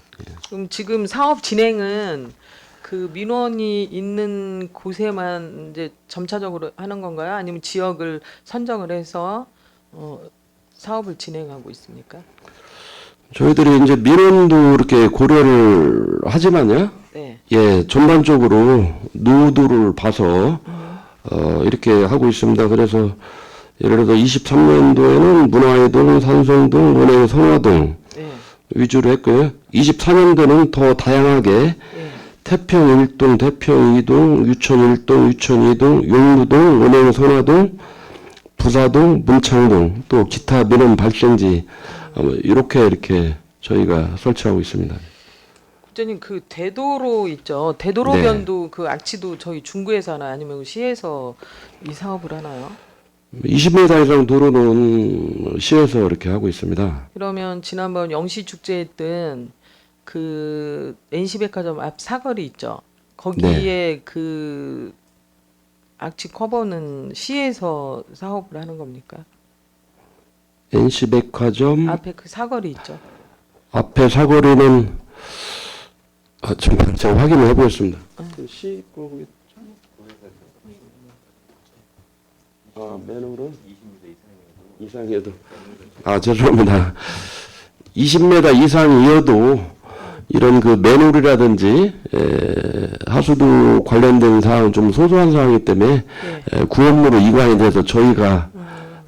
그럼 지금 사업 진행은 그 민원이 있는 곳에만 이제 점차적으로 하는 건가요? 아니면 지역을 선정을 해서 사업을 진행하고 있습니까? 저희들이 이제 민원도 이렇게 고려를 하지만요. 네. 예, 전반적으로 노후도를 봐서 이렇게 하고 있습니다. 그래서 예를 들어 23년도에는 문화이동, 산성동, 은행, 성화동 네. 위주로 했고요. 24년도는 더 다양하게 네. 태평 1동, 태평 2동, 유천 1동, 유천 2동, 용루동, 은행, 선화동, 부사동, 문창동, 또 기타 민원 발생지 이렇게 저희가 설치하고 있습니다. 국장님 그 대도로 있죠. 대도로변도 그 악취도 저희 중구에서 하나 아니면 시에서 이 사업을 하나요? 20m 이상 도로는 시에서 이렇게 하고 있습니다. 그러면 지난번 영시축제 했던 그 NC백화점 앞 사거리 있죠. 거기에 그 악취 커버는 시에서 사업을 하는 겁니까? NC백화점 앞에 그 사거리 있죠. 앞에 사거리는 정말 제가 확인을 해보겠습니다. 시 거기 맨홀은 20m 이상이어도 죄송합니다. 20m 이상이어도 이런 그 맨홀이라든지 하수도 관련된 사항은 좀 소소한 사항이기 때문에 구업무로 이관이 돼서 저희가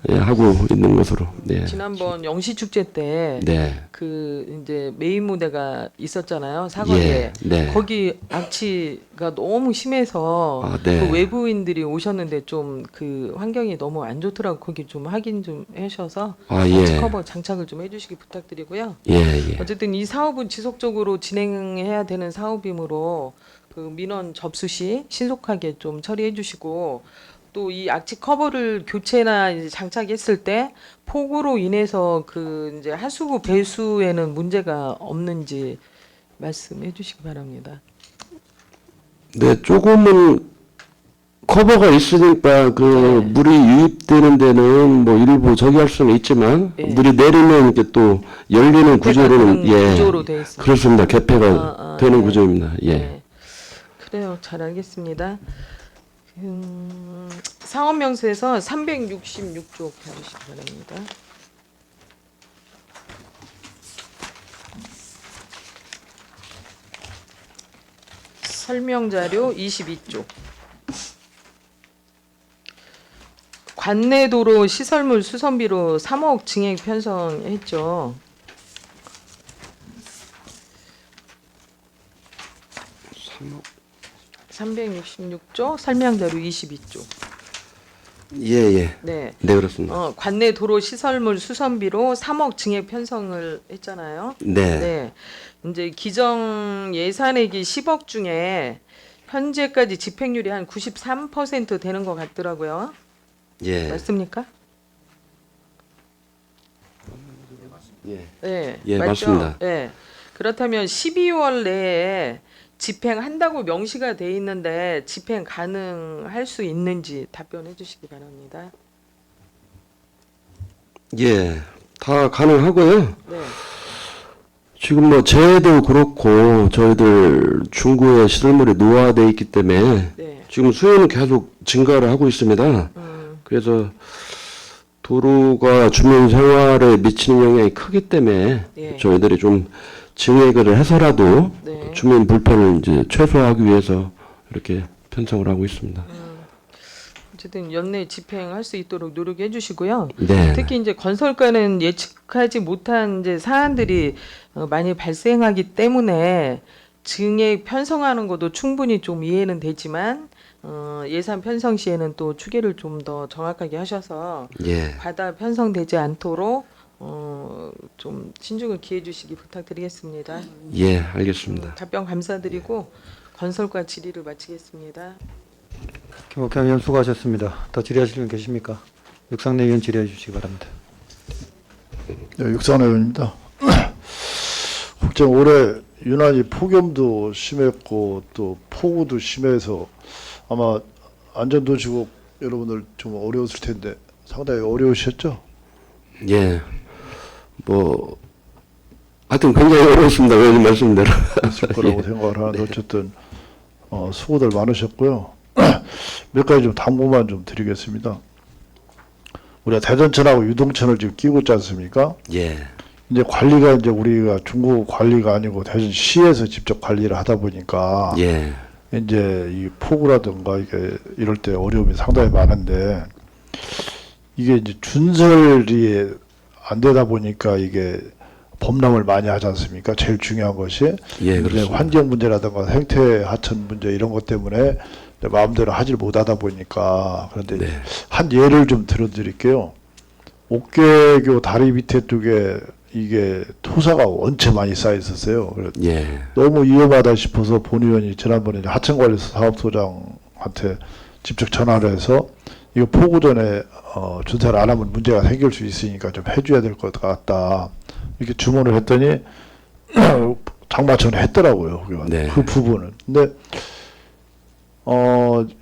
하고 있는 것으로. 네. 지난번 영시축제 때 네. 그 이제 메인 무대가 있었잖아요. 사거리에. 네. 거기 악취가 너무 심해서 네. 그 외부인들이 오셨는데 좀 그 환경이 너무 안 좋더라고. 거기 좀 확인 좀 하셔서 악취 커버 장착을 좀 해주시기 부탁드리고요. 예. 어쨌든 이 사업은 지속적으로 진행해야 되는 사업이므로 그 민원 접수 시 신속하게 좀 처리해 주시고 또 이 악취 커버를 교체나 이제 장착했을 때 폭우로 인해서 그 이제 하수구 배수에는 문제가 없는지 말씀해 주시기 바랍니다. 네, 조금은 커버가 있으니까 그 물이 유입되는 데는 뭐 일부 저기 할 수는 있지만 물이 내리면 이렇게 또 열리는 구조로는 구조로 돼 있습니다. 그렇습니다. 개폐가 되는 구조입니다. 네. 그래요. 잘 알겠습니다. 상업명세서 366쪽 봐주시기 바랍니다. 설명자료 22쪽. 관내도로 시설물 수선비로 3억 증액 편성했죠. 366조 설명자료 22조. 예. 네. 네, 그렇습니다. 관내 도로 시설물 수선비로 3억 증액 편성을 했잖아요. 네. 이제 기정 예산액이 10억 중에 현재까지 집행률이 한 93% 되는 것 같더라고요. 예. 맞습니까? 네. 예, 맞죠? 맞습니다. 네. 그렇다면 12월 내에 집행한다고 명시가 돼 있는데 집행 가능할 수 있는지 답변해 주시기 바랍니다. 예. 다 가능하고요. 네. 지금 뭐 재해도 그렇고 저희들 중구에 시설물이 노화돼 있기 때문에 네. 지금 수요는 계속 증가를 하고 있습니다. 그래서 도로가 주민 생활에 미치는 영향이 크기 때문에 예. 저희들이 좀 증액을 해서라도 네. 주민 불편을 이제 최소화하기 위해서 이렇게 편성을 하고 있습니다. 어쨌든 연내 집행할 수 있도록 노력해 주시고요. 네. 특히 이제 건설가는 예측하지 못한 이제 사안들이 많이 발생하기 때문에 증액 편성하는 것도 충분히 좀 이해는 되지만 예산 편성 시에는 또 추계를 좀 더 정확하게 하셔서 예. 과다 편성되지 않도록 좀 신중을 기해 주시기 부탁드리겠습니다. 예, 알겠습니다. 답변 감사드리고 건설과 질의를 마치겠습니다. 김옥현 의원 수고하셨습니다. 더 질의하실 분 계십니까? 육상내 의원 질의해 주시기 바랍니다. 네, 육상내 의원입니다. 국정 올해 유난히 폭염도 심했고 또 폭우도 심해서 아마 안전도시국 여러분들 좀 어려웠을 텐데 상당히 어려우셨죠? 예. 뭐 하여튼 굉장히 어려웠습니다. 의원님 말씀대로. 그랬을 거라고 예. 생각을 하는데 어쨌든 수고들 많으셨고요. 몇 가지 좀 당부만 좀 드리겠습니다. 우리가 대전천하고 유동천을 지금 끼고 있지 않습니까? 예. 이제 관리가 이제 우리가 중국 관리가 아니고 대전시에서 직접 관리를 하다 보니까 예. 이제 이 폭우라든가 이게 이럴 때 어려움이 상당히 많은데 이게 이제 준설이 안 되다 보니까 이게 범람을 많이 하지 않습니까? 제일 중요한 것이 예, 이제 그렇습니다. 환경 문제라든가 생태 하천 문제 이런 것 때문에 이제 마음대로 하질 못하다 보니까 그런데 네. 한 예를 좀 들어드릴게요. 옥계교 다리 밑에 쪽에 이게 토사가 원체 많이 쌓여 있었어요. 그래서 예. 너무 위험하다 싶어서 본 의원이 지난번에 이제 하천관리소 사업소장한테 직접 전화를 해서 이거 폭우 전에 준사를 안 하면 문제가 생길 수 있으니까 좀 해줘야 될 것 같다. 이렇게 주문을 했더니 장마천에 했더라고요. 네. 그 부분은. 근데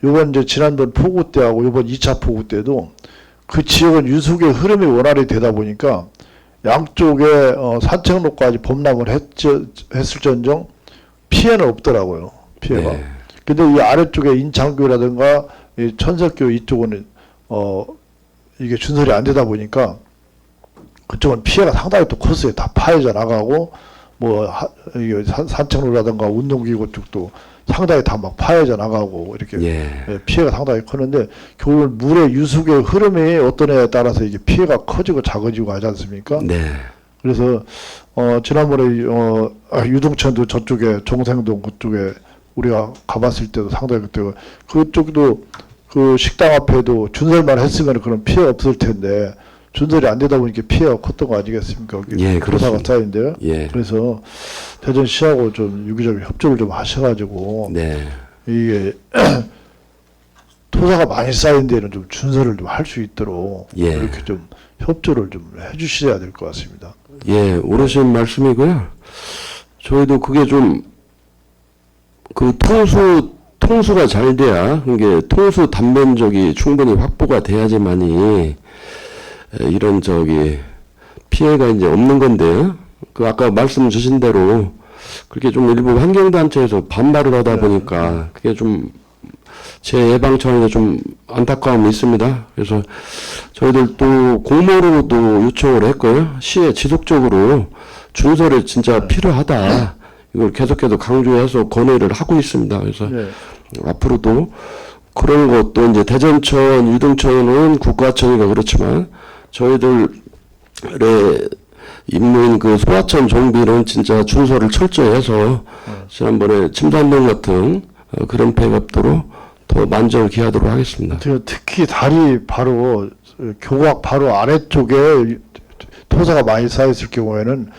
요번 이제 지난번 폭우 때하고 요번 2차 폭우 때도 그 지역은 유속의 흐름이 원활히 되다 보니까 양쪽에 산책로까지 범람을 했을전정 피해는 없더라고요. 피해가. 네. 근데 이 아래쪽에 인창교라든가 이 천석교 이쪽은 이게 준설이 안 되다 보니까 그쪽은 피해가 상당히 또 컸어요. 다 파여져 나가고 뭐 이게 산책로라든가 운동기구 쪽도 상당히 다 막 파여져 나가고 이렇게 예. 피해가 상당히 컸는데 결국 물의 유속의 흐름이 어떤 애에 따라서 이게 피해가 커지고 작아지고 하지 않습니까? 네. 그래서 지난번에 유동천도 저쪽에 종생동 그쪽에 우리가 가봤을 때도 상당히 그쪽도 그 식당 앞에도 준설만 했으면 그런 피해 없을 텐데 준설이 안 되다 보니까 피해가 컸던 거 아니겠습니까? 예, 토사가 그렇습니다. 쌓인데요. 예. 그래서 대전시하고 좀 유기적인 협조를 좀 하셔가지고 네. 이게 토사가 많이 쌓인 데는 좀 준설을 좀 할 수 있도록 예. 이렇게 좀 협조를 좀 해주셔야 될 것 같습니다. 예, 옳으신 말씀이고요. 저희도 그게 좀, 그 통수가 잘 돼야, 이게 통수 단면적이 충분히 확보가 돼야지만이, 이런 피해가 이제 없는 건데, 그 아까 말씀 주신 대로, 그렇게 좀 일부 환경단체에서 반발을 하다 보니까, 그게 좀, 제 예방 차원에서 좀 안타까움이 있습니다. 그래서 저희들 또 공모로도 요청을 했고요. 시에 지속적으로 준설이 진짜 필요하다. 이걸 계속해서 강조해서 건의를 하고 있습니다. 그래서 네. 앞으로도 그런 것도 이제 대전천, 유동천은 국가천이가 그렇지만 저희들의 임무인 그 소하천 정비는 진짜 준설을 철저히 해서 지난번에 침산동 같은 그런 폐가 없도록 더 만전을 기하도록 하겠습니다. 특히 다리 바로 교각 바로 아래쪽에 토사가 많이 쌓였을 경우에는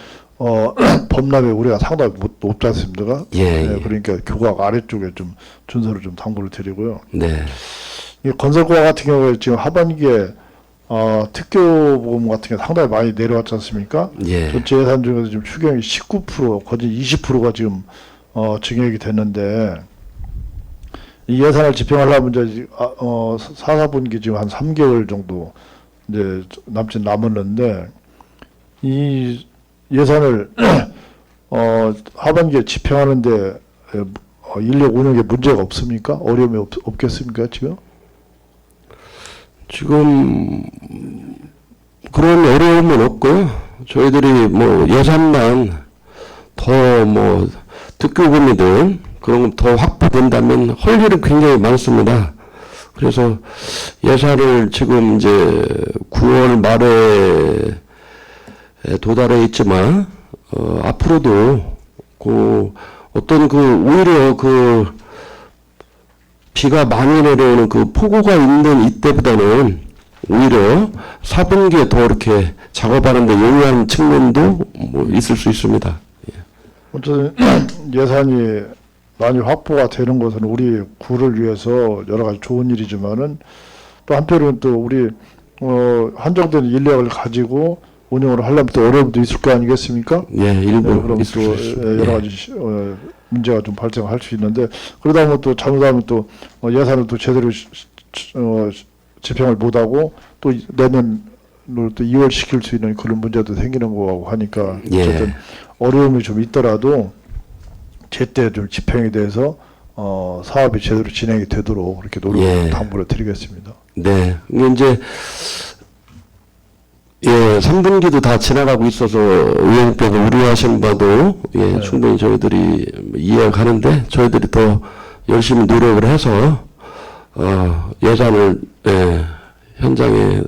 범람의 우려가 상당히 높지 않습니까? 예, 네, 예. 그러니까 교각 아래쪽에 좀 준설을 좀 당부를 드리고요. 네. 이 건설과 같은 경우에 지금 하반기에 특교보험 같은 게 상당히 많이 내려왔지 않습니까? 예. 전체 예산 중에서 지금 추경이 19%, 거진 20%가 지금 증액이 됐는데 이 예산을 집행하려면 이제 4분기 지금 한 3개월 정도 이제 남았는데 이 예산을 하반기에 집행하는데 인력 운영에 문제가 없습니까? 어려움이 없겠습니까 지금? 지금 그런 어려움은 없고요. 저희들이 뭐 예산만 더 더 뭐 특교금이든 그런 거 더 확보된다면 할 일은 굉장히 많습니다. 그래서 예산을 지금 이제 9월 말에 도달해 있지만 앞으로도 그 어떤 그 오히려 그 비가 많이 내려오는 그 폭우가 있는 이때보다는 오히려 4분기에 더 이렇게 작업하는데 용이한 측면도 뭐 있을 수 있습니다. 어쨌든 예산이 많이 확보가 되는 것은 우리 구를 위해서 여러 가지 좋은 일이지만은 또 한편으로는 또 우리 한정된 인력을 가지고 운영을 하려면 또 어려움도 있을 거 아니겠습니까? 예, 일부 그럼 있을 또 수 있습니다. 여러 가지 문제가 좀 발생할 수 있는데 그러다 보면 또 잘못하면 또 예산을 또 제대로 집행을 못하고 또 내년을 또 2월 시킬 수 있는 그런 문제도 생기는 거고 하니까 예. 어쨌든 어려움이 좀 있더라도 제때 좀 집행에 대해서 사업이 제대로 진행이 되도록 그렇게 노력을 예. 당부를 드리겠습니다. 네. 이게 이제 예, 3분기도 다 지나가고 있어서 의원님께서 우려하신 바도 예, 충분히 저희들이 이해가 가는데 저희들이 더 열심히 노력을 해서 예산을 예, 현장에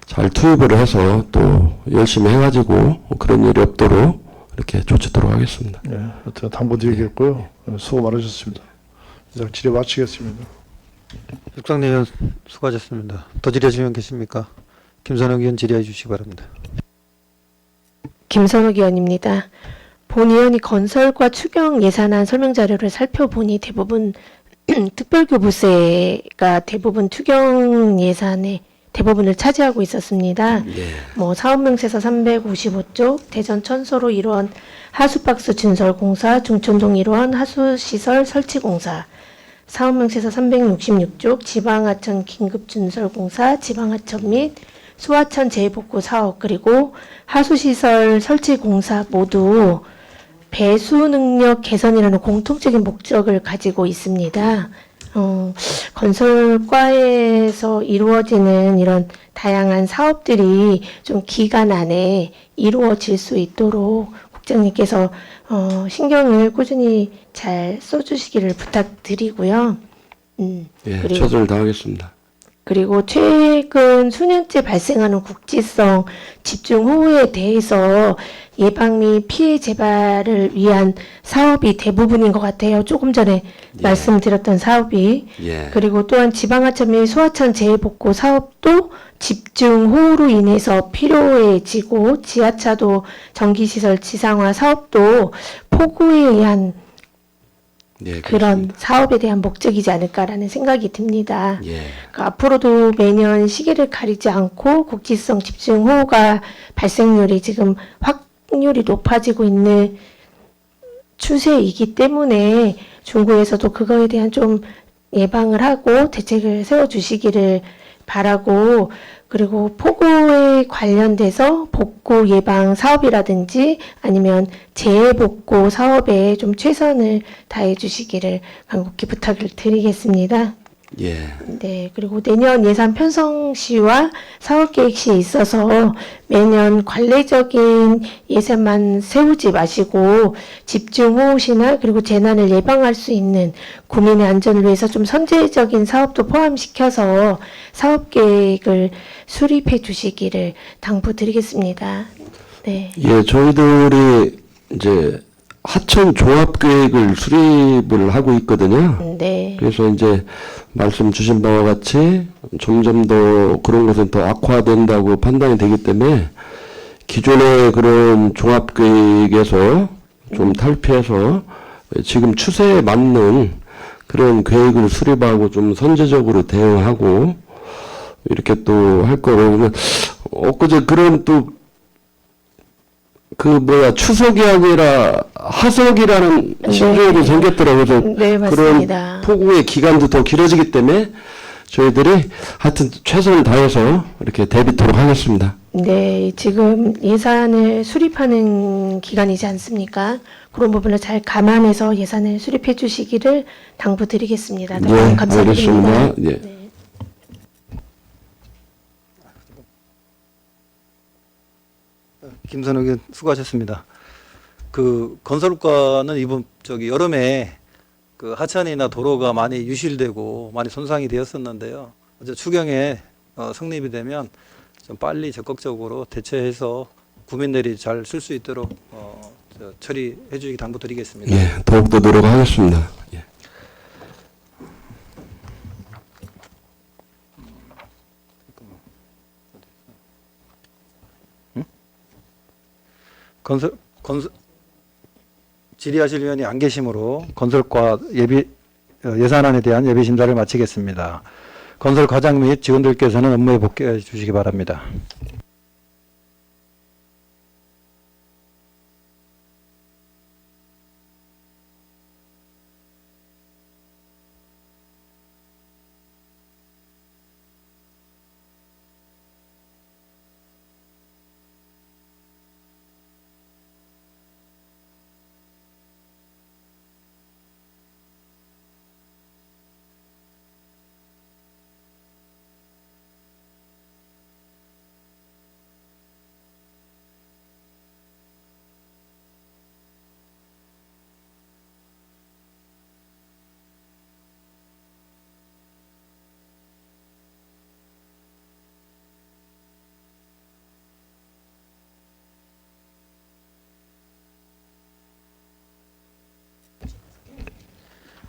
잘 투입을 해서 또 열심히 해가지고 그런 일이 없도록 이렇게 조치하도록 하겠습니다. 예, 하여튼 당부드리겠고요. 수고 많으셨습니다. 이상 질의 마치겠습니다. 육상내 의원 수고하셨습니다. 더 질의하실 의원 계십니까? 김선욱 의원 질의해 주시기 바랍니다. 김선욱 의원입니다. 본 의원이 건설과 추경 예산안 설명 자료를 살펴보니 대부분 특별교부세가 대부분 추경 예산의 대부분을 차지하고 있었습니다. 뭐 사업명세서 355쪽, 대전 천서로 1원 하수박스 준설공사, 중천동 1원 하수시설 설치공사, 사업명세서 366쪽, 지방하천 긴급준설공사, 지방하천 및 수하천 재복구 사업, 그리고 하수시설 설치공사 모두 배수 능력 개선이라는 공통적인 목적을 가지고 있습니다. 건설과에서 이루어지는 이런 다양한 사업들이 좀 기간 안에 이루어질 수 있도록 국장님께서 신경을 꾸준히 잘 써주시기를 부탁드리고요. 예, 그리고 최선을 다하겠습니다. 그리고 최근 수년째 발생하는 국지성 집중호우에 대해서 예방 및 피해 재발을 위한 사업이 대부분인 것 같아요. 조금 전에 말씀드렸던 사업이. 예. 그리고 또한 지방하천 및 소하천 재복구 사업도 집중호우로 인해서 필요해지고 지하차도 전기시설 지상화 사업도 폭우에 의한 예, 그런 사업에 대한 목적이지 않을까라는 생각이 듭니다. 예. 그러니까 앞으로도 매년 시기를 가리지 않고 국지성 집중호우가 발생률이 지금 확률이 높아지고 있는 추세이기 때문에 중구에서도 그거에 대한 좀 예방을 하고 대책을 세워주시기를 바라고, 그리고 폭우에 관련돼서 복구 예방 사업이라든지 아니면 재복구 사업에 좀 최선을 다해 주시기를 간곡히 부탁을 드리겠습니다. 예. 네, 그리고 내년 예산 편성 시와 사업 계획 시에 있어서 매년 관례적인 예산만 세우지 마시고 집중호우 시나 그리고 재난을 예방할 수 있는 국민의 안전을 위해서 좀 선제적인 사업도 포함시켜서 사업 계획을 수립해 주시기를 당부드리겠습니다. 네. 예, 저희들이 이제 하천 종합 계획을 수립을 하고 있거든요. 네. 그래서 이제 말씀 주신 바와 같이 점점 더 그런 것은 더 악화된다고 판단이 되기 때문에 기존의 그런 종합 계획에서 좀 탈피해서 지금 추세에 맞는 그런 계획을 수립하고 좀 선제적으로 대응하고 이렇게 또 할 거고, 엊그제 그런 또 추석이 아니라 하석이라는 신조어도 생겼더라고요. 그래서 네, 맞습니다. 그런 폭우의 기간도 더 길어지기 때문에 저희들이 하여튼 최선을 다해서 이렇게 대비토록 하겠습니다. 네, 지금 예산을 수립하는 기간이지 않습니까? 그런 부분을 잘 감안해서 예산을 수립해 주시기를 당부드리겠습니다. 네, 감사드립니다. 알겠습니다. 예. 네. 김선욱 의원 수고하셨습니다. 그 건설과는 이번 여름에 그 하천이나 도로가 많이 유실되고 많이 손상이 되었었는데요. 어제 추경에 성립이 되면 좀 빨리 적극적으로 대처해서 구민들이 잘 쓸 수 있도록 처리해 주시기 당부드리겠습니다. 예, 더욱더 노력하겠습니다. 예. 질의하실 위원이 안 계시므로 건설과 예산안에 대한 예비 심사를 마치겠습니다. 건설 과장 및 직원들께서는 업무에 복귀해 주시기 바랍니다.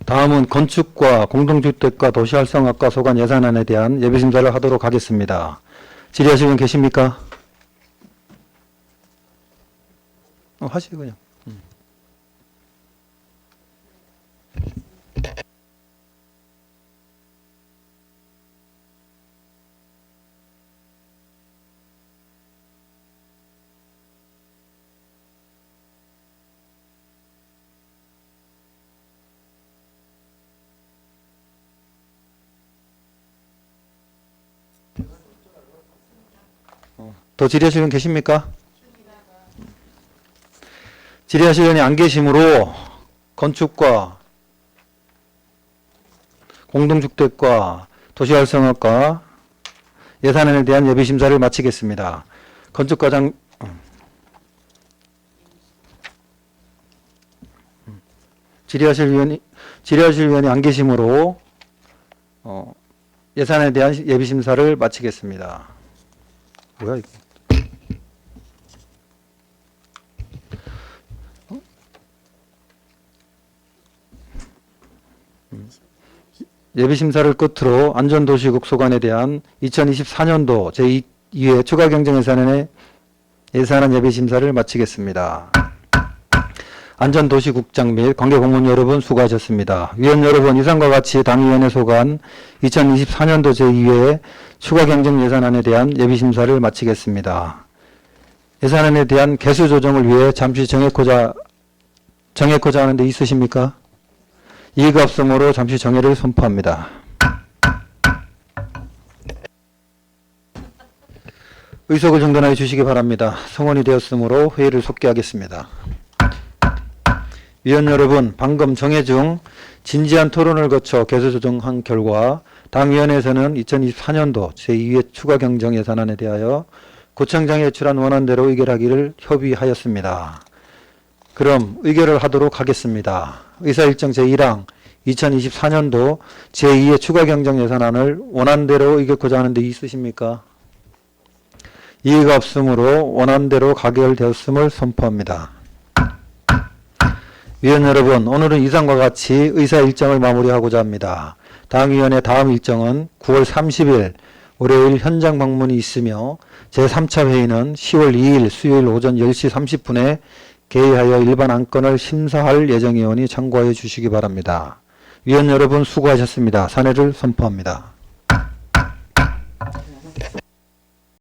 다음은 건축과 공동주택과 도시활성화과 소관 예산안에 대한 예비심사를 하도록 하겠습니다. 질의하실 분 계십니까? 하시죠 그냥. 더 질의하실 분 계십니까? 질의하실 분이 안 계시므로 건축과 공동주택과 도시활성화과 예산안에 대한 예비심사를 마치겠습니다. 건축과장 질의하실 위원이 안 계시므로 예산에 대한 예비심사를 마치겠습니다. 뭐야 이거? 예비심사를 끝으로 안전도시국 소관에 대한 2024년도 제2회 추가경정 예산안 예비심사를 마치겠습니다. 안전도시국장 및 관계공무원 여러분 수고하셨습니다. 위원 여러분, 이상과 같이 당위원회 소관 2024년도 제2회 추가경정 예산안에 대한 예비심사를 마치겠습니다. 예산안에 대한 개수 조정을 위해 잠시 정해코자 하는 데 있으십니까? 이의가 없으므로 잠시 정회를 선포합니다. 의석을 정돈하여 주시기 바랍니다. 성원이 되었으므로 회의를 속개하겠습니다. 위원 여러분, 방금 정회 중 진지한 토론을 거쳐 개수 조정한 결과 당위원회에서는 2024년도 제2회 추가경정 예산안에 대하여 구청장이 제출한 원안대로 의결하기를 협의하였습니다. 그럼 의결을 하도록 하겠습니다. 의사일정 제1항 2024년도 제2회 추가경정 예산안을 원안대로 의결하고자 하는 데 있으십니까? 이의가 없으므로 원안대로 가결되었음을 선포합니다. 위원 여러분, 오늘은 이상과 같이 의사일정을 마무리하고자 합니다. 당위원회 다음 일정은 9월 30일 월요일 현장 방문이 있으며 제3차 회의는 10월 2일 수요일 오전 10시 30분에 개의하여 일반 안건을 심사할 예정이오니 참고하여 주시기 바랍니다. 위원 여러분 수고하셨습니다. 사내를 선포합니다.